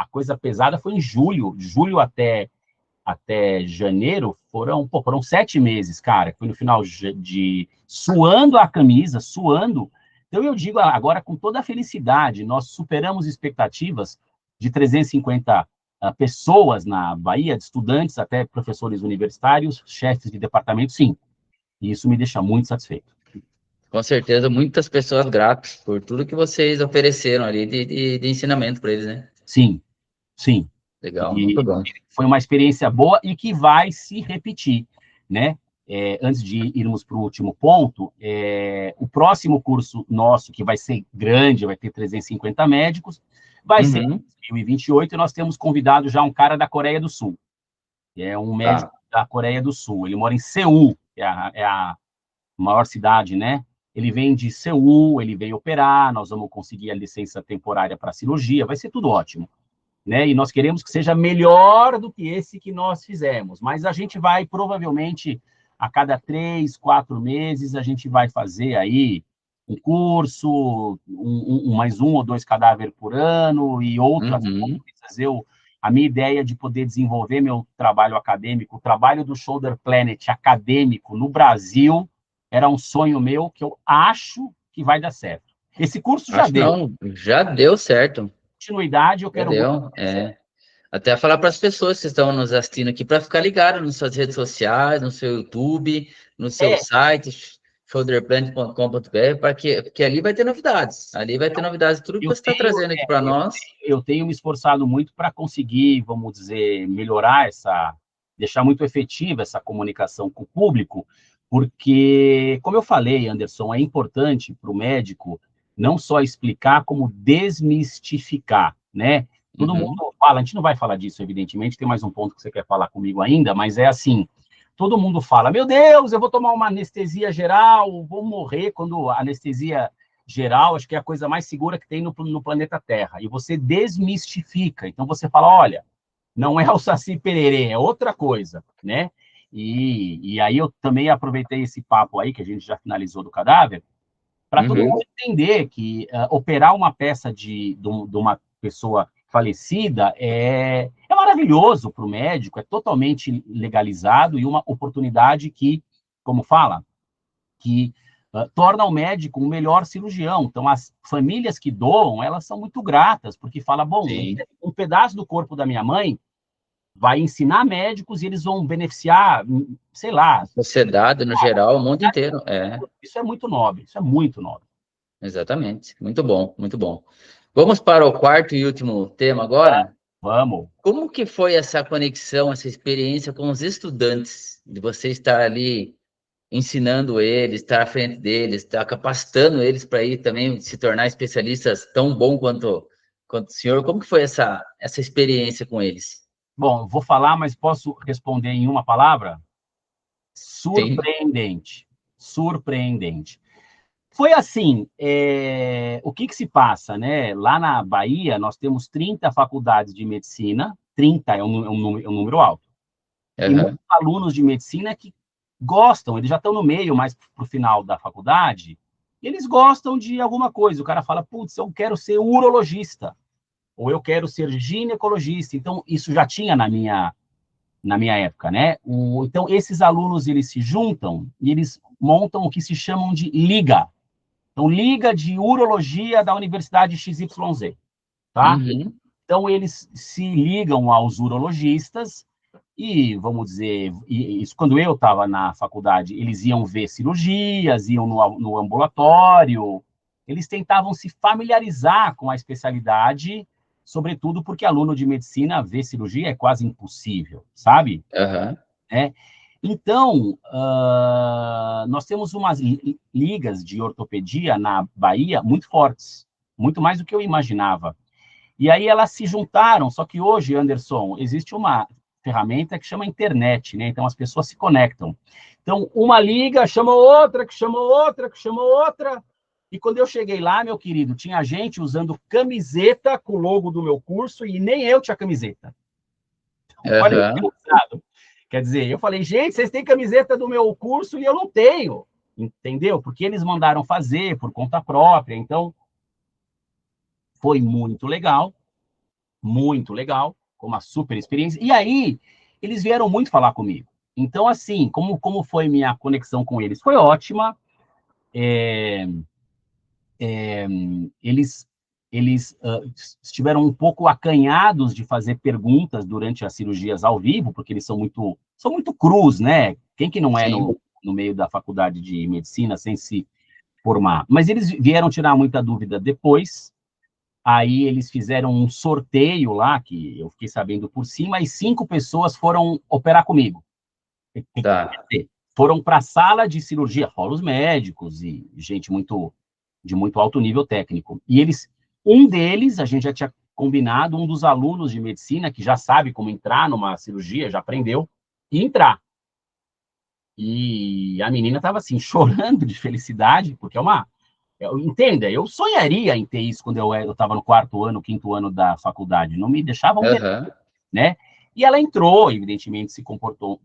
B: coisa pesada foi em julho. Julho até janeiro foram 7 meses, cara. Foi no final de suando a camisa, suando. Então eu digo agora com toda a felicidade, nós superamos expectativas de 350 pessoas na Bahia, de estudantes até professores universitários, chefes de departamento, sim. E isso me deixa muito satisfeito.
A: Com certeza, muitas pessoas gratas por tudo que vocês ofereceram ali de ensinamento para eles, né?
B: Sim, sim.
A: Legal, muito bom.
B: Foi uma experiência boa e que vai se repetir, né? Antes de irmos para o último ponto, o próximo curso nosso, que vai ser grande, vai ter 350 médicos, vai ser em 2028, e nós temos convidado já um cara da Coreia do Sul, que é um médico da Coreia do Sul. Ele mora em Seul, que é a maior cidade, né? Ele vem de Seul, ele veio operar, nós vamos conseguir a licença temporária para cirurgia, vai ser tudo ótimo. Né? E nós queremos que seja melhor do que esse que nós fizemos, mas a gente vai, provavelmente, a cada 3, 4 meses, a gente vai fazer aí um curso, mais 1 ou 2 cadáveres por ano, e outras coisas. A minha ideia de poder desenvolver meu trabalho acadêmico, o trabalho do Shoulder Planet acadêmico no Brasil, era um sonho meu que eu acho que vai dar certo. Esse curso já deu.
A: Não, já deu certo.
B: Continuidade, eu quero muito.
A: Até falar para as pessoas que estão nos assistindo aqui para ficar ligado nas suas redes sociais, no seu YouTube, no seu site, shoulderplant.com.br, porque ali vai ter novidades. Ali vai ter novidades, tudo que você está trazendo aqui para nós.
B: Eu tenho me esforçado muito para conseguir, vamos dizer, melhorar deixar muito efetiva essa comunicação com o público, porque, como eu falei, Anderson, é importante para o médico não só explicar, como desmistificar, né? Todo mundo fala, a gente não vai falar disso, evidentemente, tem mais um ponto que você quer falar comigo ainda, mas é assim, todo mundo fala, meu Deus, eu vou tomar uma anestesia geral, vou morrer quando a anestesia geral, acho que é a coisa mais segura que tem no planeta Terra, e você desmistifica, então você fala, olha, não é o Saci Pererê, é outra coisa, né? E aí eu também aproveitei esse papo aí, que a gente já finalizou do cadáver, para todo mundo entender que operar uma peça de uma pessoa falecida é maravilhoso para o médico, é totalmente legalizado e uma oportunidade que, como fala, que torna o médico um melhor cirurgião. Então, as famílias que doam, elas são muito gratas, porque fala, bom, um pedaço do corpo da minha mãe vai ensinar médicos e eles vão beneficiar, sei lá...
A: A sociedade, no geral, o mundo inteiro.
B: Isso é muito nobre, isso é muito nobre.
A: Exatamente, muito bom, muito bom. Vamos para o quarto e último tema agora?
B: Vamos.
A: Como que foi essa conexão, essa experiência com os estudantes, de você estar ali ensinando eles, estar à frente deles, estar capacitando eles para ir também se tornar especialistas tão bom quanto o senhor? Como que foi essa experiência com eles?
B: Bom, vou falar, mas posso responder em uma palavra?
A: Sim.
B: Surpreendente. Surpreendente. Foi assim, o que se passa, né? Lá na Bahia, nós temos 30 faculdades de medicina, 30 é um número alto, e muitos
A: Aham.
B: alunos de medicina que gostam, eles já estão no meio, mais para o final da faculdade, e eles gostam de alguma coisa. O cara fala, putz, eu quero ser urologista, ou eu quero ser ginecologista. Então, isso já tinha na minha época, né? Então, esses alunos, eles se juntam e eles montam o que se chamam de liga. Então, Liga de Urologia da Universidade XYZ, tá?
A: Uhum.
B: Então, eles se ligam aos urologistas e, vamos dizer, isso quando eu estava na faculdade, eles iam ver cirurgias, iam no ambulatório, eles tentavam se familiarizar com a especialidade, sobretudo porque aluno de medicina ver cirurgia é quase impossível, sabe?
A: Aham.
B: Né? Então, nós temos umas ligas de ortopedia na Bahia muito fortes, muito mais do que eu imaginava. E aí elas se juntaram, só que hoje, Anderson, existe uma ferramenta que chama internet, né? Então as pessoas se conectam. Então, uma liga chama outra, que chama outra, que chama outra. E quando eu cheguei lá, meu querido, tinha gente usando camiseta com o logo do meu curso e nem eu tinha camiseta. Olha que
A: Aham.
B: engraçado. Quer dizer, eu falei, gente, vocês têm camiseta do meu curso e eu não tenho, entendeu? Porque eles mandaram fazer por conta própria. Então, foi muito legal, foi uma super experiência. E aí, eles vieram muito falar comigo. Então, assim, como foi minha conexão com eles? Foi ótima. É, eles estiveram um pouco acanhados de fazer perguntas durante as cirurgias ao vivo, porque eles são muito crus, né? Quem que não é
A: Sim.
B: no meio da faculdade de medicina sem se formar? Mas eles vieram tirar muita dúvida depois. Aí eles fizeram um sorteio lá, que eu fiquei sabendo por cima, e 5 pessoas foram operar comigo.
A: Tá.
B: Foram para a sala de cirurgia, fora os médicos e gente de muito alto nível técnico. E um deles, a gente já tinha combinado, um dos alunos de medicina, que já sabe como entrar numa cirurgia, já aprendeu, e entrar. E a menina estava assim, chorando de felicidade, porque entenda, eu sonharia em ter isso quando eu estava no 4º ano, 5º ano da faculdade, não me deixavam ver,
A: Aham.
B: né? E ela entrou, evidentemente se comportou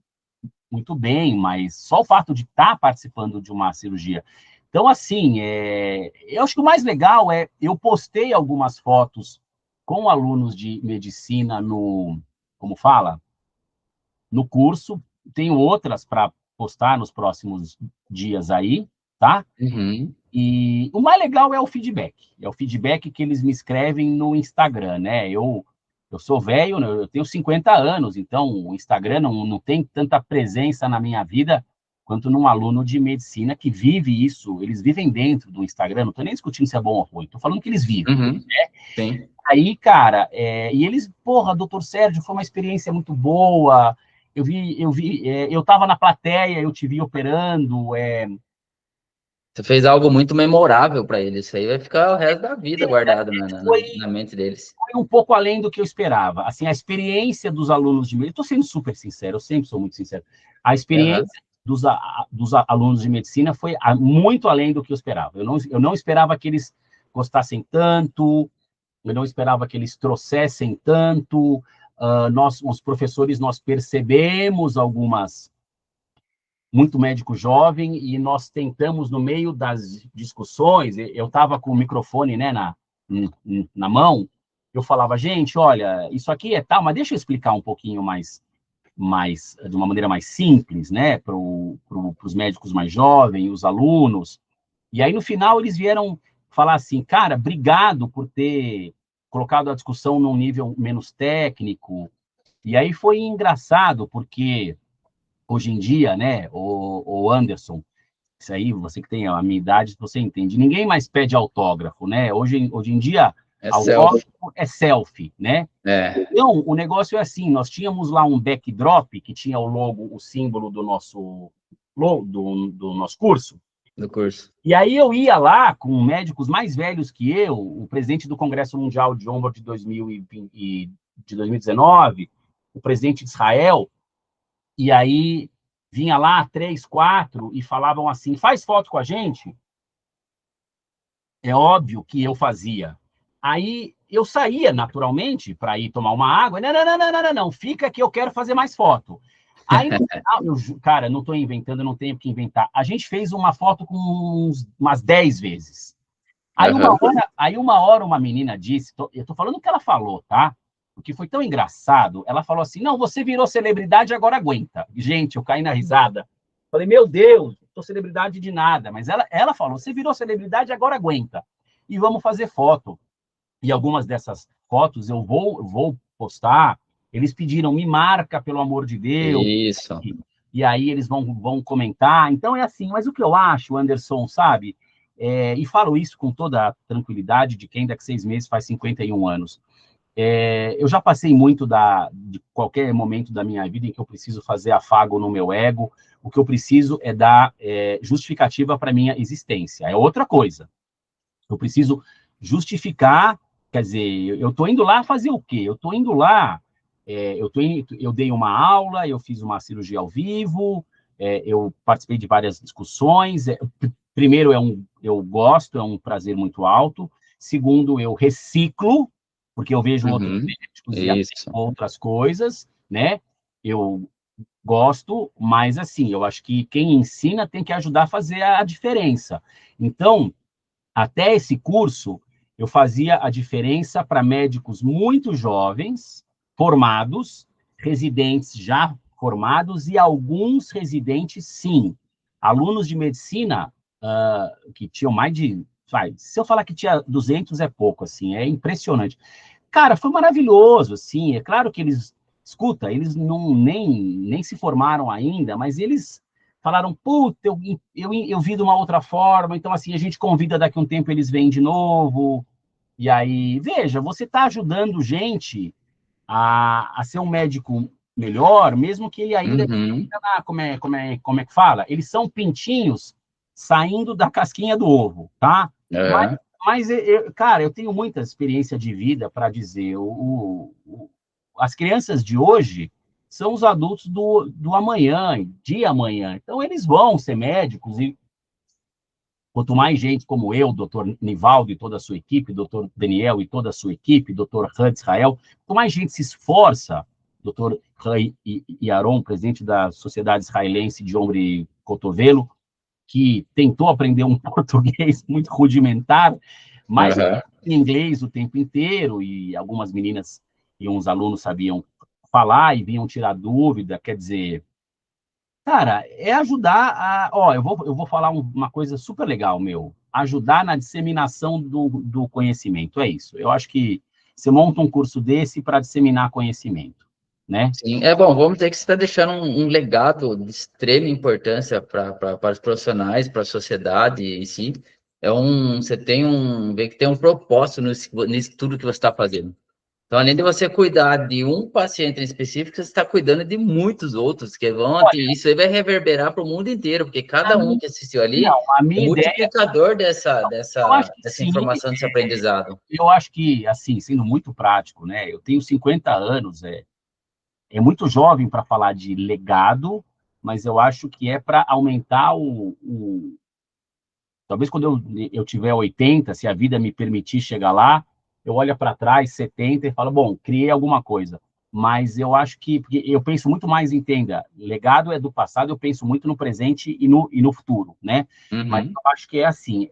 B: muito bem, mas só o fato de estar participando de uma cirurgia. Então, assim, eu acho que o mais legal eu postei algumas fotos com alunos de medicina como fala? No curso, tenho outras para postar nos próximos dias aí, tá?
A: Uhum.
B: E o mais legal é o feedback que eles me escrevem no Instagram, né? Eu sou velho, né? Eu tenho 50 anos, então o Instagram não tem tanta presença na minha vida quanto num aluno de medicina que vive isso. Eles vivem dentro do Instagram, não estou nem discutindo se é bom ou ruim, estou falando que eles vivem.
A: Uhum. Sim.
B: Aí, cara, e eles, porra, doutor Sérgio, foi uma experiência muito boa. Eu estava na plateia, eu te vi operando,
A: Você fez algo muito memorável para eles. Isso aí vai ficar o resto da vida guardado
B: foi
A: na mente deles.
B: foi um pouco além do que eu esperava. Assim, a experiência dos alunos de medicina, estou sendo super sincero, eu sempre sou muito sincero. A
A: Aham.
B: experiência dos alunos de medicina foi muito além do que eu esperava. Eu não esperava que eles gostassem tanto, eu não esperava que eles trouxessem tanto. Nós, os professores, nós percebemos muito médico jovem e nós tentamos, no meio das discussões, eu estava com o microfone, né, na mão, eu falava, gente, olha, isso aqui é tal, mas deixa eu explicar um pouquinho de uma maneira mais simples, né, para os médicos mais jovens, os alunos. E aí, no final, eles vieram falar assim, cara, obrigado por ter colocado a discussão num nível menos técnico. E aí foi engraçado, porque hoje em dia, né, o Anderson, isso aí, você que tem a minha idade, você entende. Ninguém mais pede autógrafo, né? Hoje em dia,
A: É selfie.
B: autógrafo é selfie, né?
A: É,
B: Então, o negócio é assim, nós tínhamos lá um backdrop que tinha o logo, o símbolo do nosso do nosso curso.
A: do curso.
B: E aí eu ia lá com médicos mais velhos que eu, o presidente do Congresso Mundial de Ombro de 2020, de 2019, o presidente de Israel, e aí vinha lá 3, 4 e falavam assim, faz foto com a gente. É óbvio que eu fazia. Aí eu saía naturalmente para ir tomar uma água. Não, não, não, não, não, não, não, fica que eu quero fazer mais foto. Aí no final, cara, não estou inventando, não tenho o que inventar. A gente fez uma foto com umas 10 vezes. Aí uma hora uma menina disse, eu tô falando o que ela falou, tá? Porque foi tão engraçado. Ela falou assim: não, você virou celebridade, agora aguenta. Gente, eu caí na risada. Falei, meu Deus, não sou celebridade de nada. Mas ela falou: você virou celebridade, agora aguenta. E vamos fazer foto. E algumas dessas fotos eu vou postar. Eles pediram, me marca, pelo amor de Deus.
A: Isso.
B: E aí eles vão comentar. Então é assim, mas o que eu acho, Anderson, sabe? E falo isso com toda a tranquilidade de quem daqui a 6 meses faz 51 anos. Eu já passei muito de qualquer momento da minha vida em que eu preciso fazer afago no meu ego. O que eu preciso é dar justificativa para a minha existência. É outra coisa. Eu preciso justificar, quer dizer, eu estou indo lá fazer o quê? Eu estou indo lá, eu dei uma aula, eu fiz uma cirurgia ao vivo, eu participei de várias discussões. Primeiro, eu gosto, é um prazer muito alto. Segundo, eu reciclo, porque eu vejo outros médicos e aprendo outras coisas, né? Eu gosto, mas assim, eu acho que quem ensina tem que ajudar a fazer a diferença. Então, até esse curso, eu fazia a diferença para médicos muito jovens, formados, residentes já formados e alguns residentes, sim. Alunos de medicina que tinham mais de... se eu falar que tinha 200 é pouco, assim, é impressionante. Cara, foi maravilhoso, assim, é claro que eles... Escuta, eles nem se formaram ainda, mas eles falaram, puta, eu vi de uma outra forma, então, assim, a gente convida daqui a um tempo, eles vêm de novo, e aí, veja, você está ajudando gente a ser um médico melhor, mesmo que ele ainda, como é que fala? Eles são pintinhos saindo da casquinha do ovo, tá? Mas cara, eu tenho muita experiência de vida para dizer, as crianças de hoje são os adultos do amanhã, de amanhã. Então, eles vão ser médicos e quanto mais gente como eu, doutor Nivaldo e toda a sua equipe, doutor Daniel e toda a sua equipe, doutor Han Israel, quanto mais gente se esforça, doutor Han Yaron, presidente da Sociedade Israelense de Ombro e Cotovelo, que tentou aprender um português muito rudimentar, mas em inglês o tempo inteiro, e algumas meninas e uns alunos sabiam falar e vinham tirar dúvida, quer dizer, cara, é ajudar a... Ó, eu vou falar uma coisa super legal, meu. Ajudar na disseminação do conhecimento, é isso. Eu acho que você monta um curso desse para disseminar conhecimento, né?
A: Sim, é bom, vamos dizer que você está deixando um legado de extrema importância para os profissionais, para a sociedade em si. Você vê que tem um propósito nisso tudo que você está fazendo. Então, além de você cuidar de um paciente em específico, você está cuidando de muitos outros que isso aí vai reverberar para o mundo inteiro, porque cada um que assistiu ali
B: Não, a
A: é
B: minha ideia...
A: multiplicador
B: Eu acho que
A: dessa
B: sim,
A: informação, desse aprendizado.
B: eu acho que, assim, sendo muito prático, né? Eu tenho 50 anos, é muito jovem para falar de legado, mas eu acho que é para aumentar talvez quando eu tiver 80, se a vida me permitir chegar lá, eu olho para trás, 70, e falo, bom, criei alguma coisa. Mas eu acho que, porque eu penso muito mais, entenda, legado é do passado, eu penso muito no presente e no futuro, né? Mas eu acho que é assim,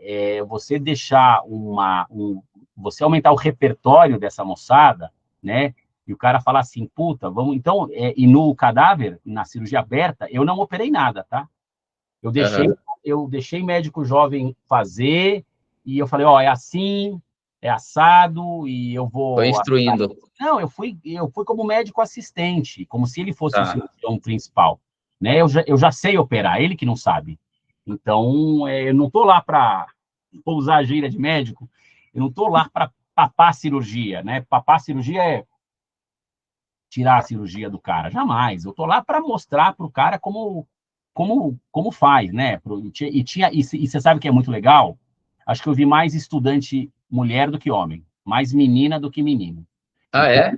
B: você deixar você aumentar o repertório dessa moçada, né? E o cara falar assim, puta, vamos, então, e no cadáver, na cirurgia aberta, eu não operei nada, tá? Eu deixei médico jovem fazer, e eu falei, ó, é assim, é assado, e eu
A: Foi
B: vou...
A: instruindo.
B: Não, eu fui como médico assistente, como se ele fosse o
A: Tá.
B: cirurgião principal, né? Eu já sei operar, ele que não sabe. Então, eu não estou lá para usar a gíria de médico, eu não estou lá para papar a cirurgia, né? Papar a cirurgia é tirar a cirurgia do cara, jamais. Eu estou lá para mostrar para o cara como faz, né? E você sabe que é muito legal? Acho que eu vi mais estudante mulher do que homem, mais menina do que menino.
A: Ah,
B: Então,
A: é?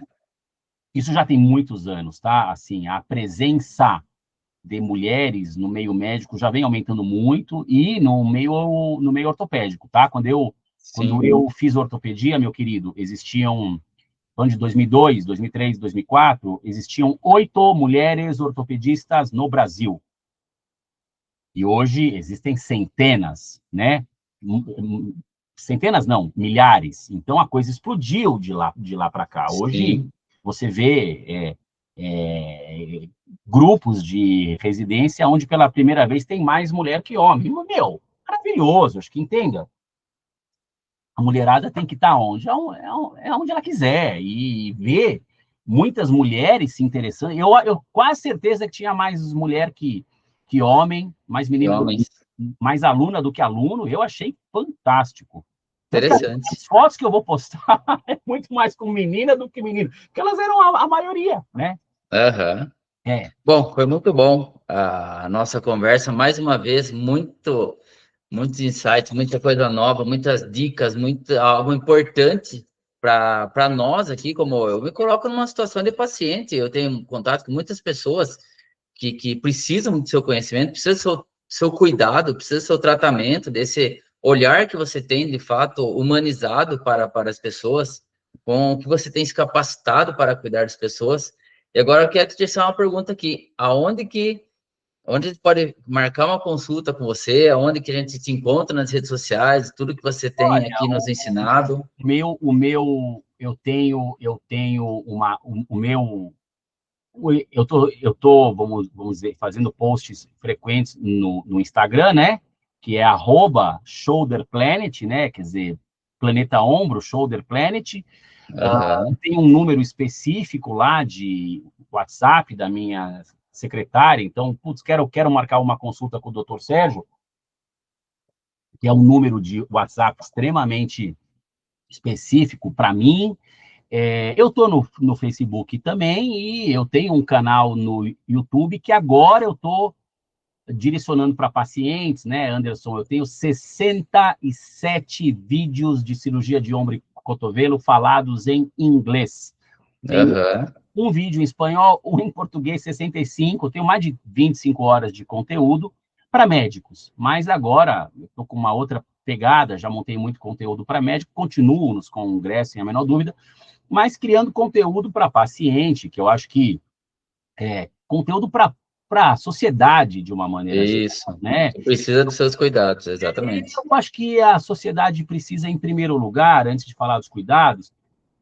B: Isso já tem muitos anos, tá? Assim, a presença de mulheres no meio médico já vem aumentando muito e no meio ortopédico, tá? Quando
A: Sim,
B: eu fiz ortopedia, meu querido, existiam, ano de 2002, 2003, 2004, existiam 8 mulheres ortopedistas no Brasil. E hoje existem centenas, né? Centenas não, milhares. Então a coisa explodiu de lá para cá. Hoje
A: sim.
B: você vê grupos de residência onde pela primeira vez tem mais mulher que homem. Meu, maravilhoso, acho que entenda. A mulherada tem que estar onde? É onde ela quiser. E ver muitas mulheres se interessando. Eu quase certeza que tinha mais mulher que homem, mais
A: E
B: menino,
A: homens.
B: mais aluna do que aluno. Eu achei fantástico. Tanto que
A: Interessante.
B: as fotos que eu vou postar é muito mais com menina do que menino, porque elas eram a maioria, né?
A: Aham.
B: É,
A: Bom, foi muito bom a nossa conversa. Mais uma vez, muitos insights, muita coisa nova, muitas dicas, algo importante para nós aqui, como eu me coloco numa situação de paciente, eu tenho contato com muitas pessoas que precisam do seu conhecimento, precisam do seu cuidado, precisam do seu tratamento, desse olhar que você tem, de fato, humanizado para as pessoas, com o que você tem se capacitado para cuidar das pessoas. E agora eu quero te deixar uma pergunta aqui, onde a gente pode marcar uma consulta com você, aonde que a gente te encontra nas redes sociais, tudo que você tem
B: olha,
A: aqui nos ensinado.
B: eu tenho o meu, eu tô, vamos dizer, fazendo posts frequentes no Instagram, né? Que é @shoulderplanet, né? Quer dizer, Planeta Ombro, Shoulder Planet.
A: Aham,
B: Tem um número específico lá de WhatsApp da minha secretária, então, putz, quero marcar uma consulta com o doutor Sérgio, que é um número de WhatsApp extremamente específico para mim. Eu estou no Facebook também e eu tenho um canal no YouTube que agora eu estou direcionando para pacientes, né, Anderson? Eu tenho 67 vídeos de cirurgia de ombro e cotovelo falados em inglês. Tem
A: aham,
B: um vídeo em espanhol, um em português, 65. Eu tenho mais de 25 horas de conteúdo para médicos. Mas agora, eu estou com uma outra pegada, já montei muito conteúdo para médico, continuo nos congressos, sem a menor dúvida, mas criando conteúdo para paciente, que eu acho que conteúdo para a sociedade, de uma maneira geral,
A: isso.
B: né?
A: Você precisa dos seus cuidados, exatamente.
B: Eu acho que a sociedade precisa, em primeiro lugar, antes de falar dos cuidados,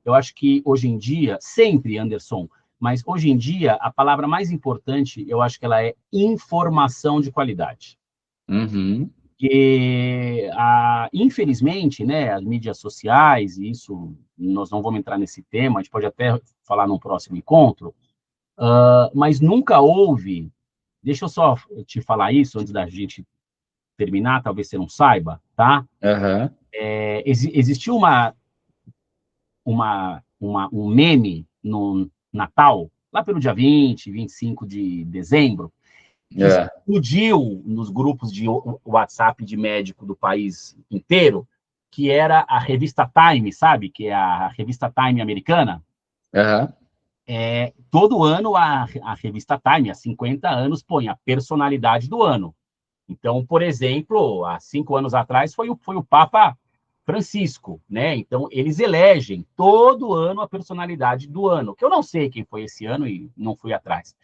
B: eu acho que hoje em dia, sempre, Anderson, mas hoje em dia, a palavra mais importante, eu acho que ela é informação de qualidade.
A: Uhum,
B: Que, infelizmente, né, as mídias sociais, e isso nós não vamos entrar nesse tema, a gente pode até falar num próximo encontro, mas nunca houve, deixa eu só te falar isso antes da gente terminar, talvez você não saiba, tá?
A: aham,
B: Existiu um meme no Natal, lá pelo dia 20, 25 de dezembro, que
A: é,
B: explodiu nos grupos de WhatsApp de médico do país inteiro, que era a revista Time, sabe? Que é a revista Time americana.
A: aham,
B: Todo ano a revista Time, há 50 anos, põe a personalidade do ano. Então, por exemplo, há 5 anos atrás foi o Papa Francisco, né? Então, eles elegem todo ano a personalidade do ano, que eu não sei quem foi esse ano e não fui atrás.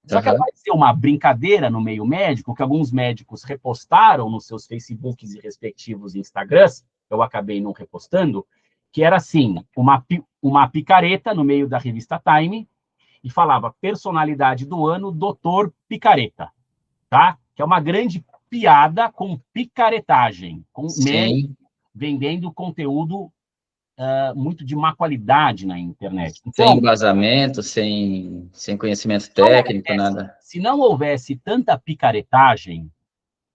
B: Só que
A: aham,
B: apareceu uma brincadeira no meio médico, que alguns médicos repostaram nos seus Facebooks e respectivos Instagrams, eu acabei não repostando, que era assim, uma picareta no meio da revista Time, e falava personalidade do ano, Doutor Picareta, tá? Que é uma grande piada com picaretagem, com médico
A: sim,
B: vendendo conteúdo muito de má qualidade na internet.
A: sem
B: Então,
A: embasamento, sem conhecimento técnico, nada.
B: se não houvesse tanta picaretagem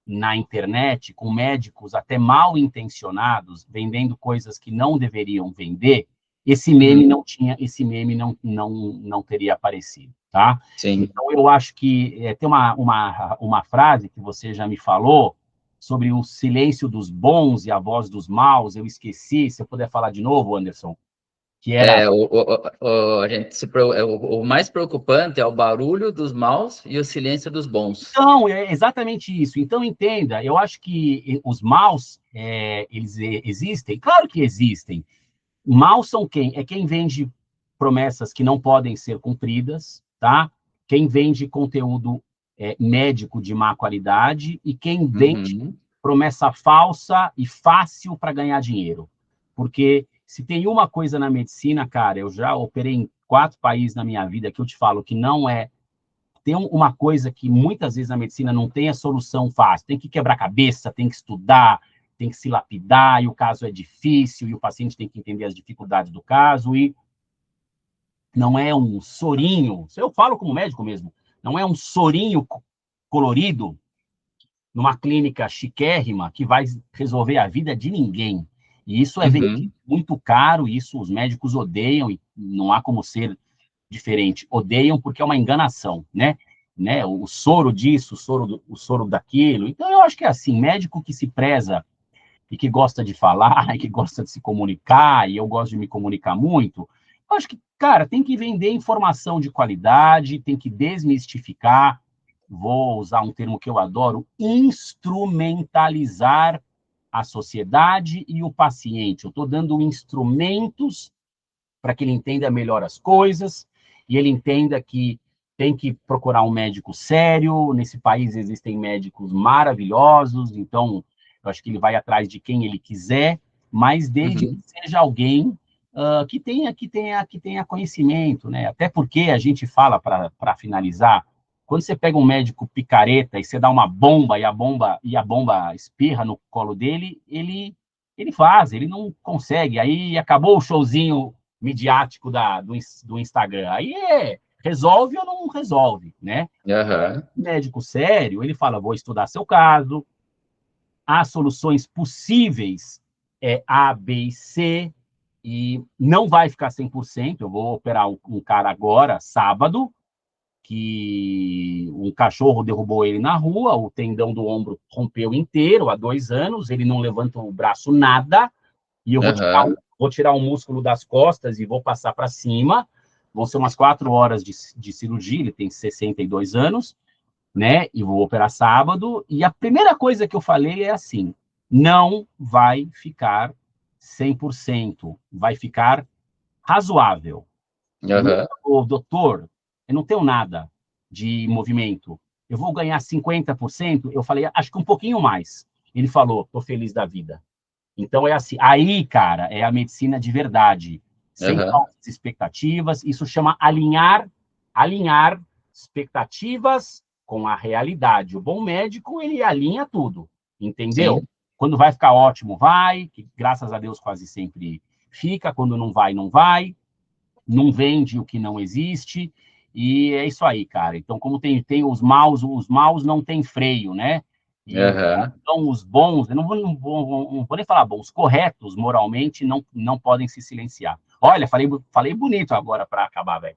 B: na internet, com médicos até mal intencionados, vendendo coisas que não deveriam vender,
A: Uhum,
B: esse meme não teria aparecido, tá?
A: sim.
B: Então, eu acho que tem uma frase que você já me falou sobre o silêncio dos bons e a voz dos maus, eu esqueci, se eu puder falar de novo, Anderson. que era...
A: O mais preocupante é o barulho dos maus e o silêncio dos bons.
B: Então, é exatamente isso. Então, entenda, eu acho que os maus, eles existem? Claro que existem. Maus são quem? É quem vende promessas que não podem ser cumpridas, tá? Quem vende conteúdo médico de má qualidade e quem vende promessa falsa e fácil para ganhar dinheiro. Porque se tem uma coisa na medicina, cara, eu já operei em 4 países na minha vida que eu te falo que não é... Tem uma coisa que muitas vezes na medicina não tem a solução fácil. Tem que quebrar cabeça, tem que estudar, tem que se lapidar, e o caso é difícil, e o paciente tem que entender as dificuldades do caso, e não é um sorinho, eu falo como médico mesmo, não é um sorinho colorido numa clínica chiquérrima que vai resolver a vida de ninguém. E isso é vendido muito caro, isso os médicos odeiam, e não há como ser diferente. Odeiam porque é uma enganação, né? O soro disso, o soro daquilo. Então, eu acho que é assim, médico que se preza e que gosta de falar, e que gosta de se comunicar, e eu gosto de me comunicar muito, eu acho que, cara, tem que vender informação de qualidade, tem que desmistificar, vou usar um termo que eu adoro, instrumentalizar a sociedade e o paciente. Eu estou dando instrumentos para que ele entenda melhor as coisas, e ele entenda que tem que procurar um médico sério. Nesse país existem médicos maravilhosos, então eu acho que ele vai atrás de quem ele quiser, mas desde que seja alguém que tenha conhecimento, né? Até porque a gente fala, para finalizar, quando você pega um médico picareta e você dá uma bomba e a bomba espirra no colo dele, ele não consegue. Aí acabou o showzinho midiático do Instagram. Aí resolve ou não resolve, né? Médico sério, ele fala, vou estudar seu caso, há soluções possíveis, A, B e C, e não vai ficar 100%. Eu vou operar um cara agora, sábado, que um cachorro derrubou ele na rua, o tendão do ombro rompeu inteiro há 2 anos, ele não levanta o braço nada, e eu vou tirar o músculo das costas e vou passar para cima. Vão ser umas 4 horas de cirurgia, ele tem 62 anos, né? E vou operar sábado. E a primeira coisa que eu falei é assim: não vai ficar 100%, vai ficar razoável. O doutor, eu não tenho nada de movimento, eu vou ganhar 50%? Eu falei, acho que um pouquinho mais. Ele falou, tô feliz da vida. Então, é assim, aí, cara, é a medicina de verdade, sem falsas expectativas. Isso chama alinhar expectativas com a realidade. O bom médico, ele alinha tudo, entendeu? Sim. Quando vai ficar ótimo, vai, que graças a Deus quase sempre fica. Quando não vai, não vai. Não vende o que não existe. E é isso aí, cara. Então, como tem os maus não tem freio, né? Então, os bons, eu não vou nem falar bons, os corretos moralmente não podem se silenciar. Olha, falei bonito agora para acabar, velho.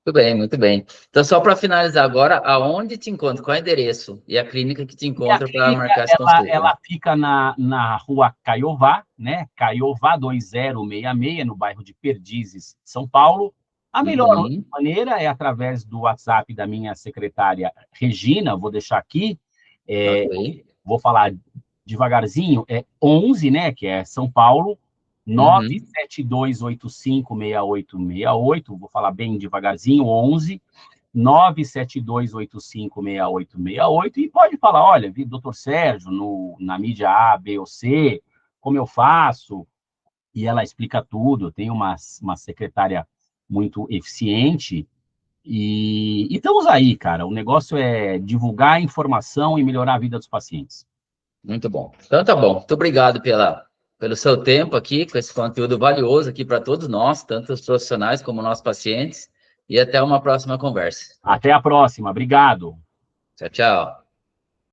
A: Muito bem, muito bem. Então, só para finalizar agora, aonde te encontra? Qual é o endereço? E a clínica que te encontra para marcar essa consulta?
B: Ela fica na rua Caiová, né? Caiová 2066, no bairro de Perdizes, São Paulo. A melhor maneira é através do WhatsApp da minha secretária Regina, vou deixar aqui. Vou falar devagarzinho, 11, né, que é São Paulo, 972856868, vou falar bem devagarzinho, 11, 972856868, e pode falar, olha, vi doutor Sérgio na mídia A, B ou C, como eu faço, e ela explica tudo. Eu tenho uma secretária muito eficiente, e estamos aí, cara. O negócio é divulgar a informação e melhorar a vida dos pacientes.
A: Muito bom. Então, tá bom. Muito obrigado pelo seu tempo aqui, com esse conteúdo valioso aqui para todos nós, tanto os profissionais como nossos pacientes. E até uma próxima conversa.
B: Até a próxima. Obrigado.
A: Tchau, tchau.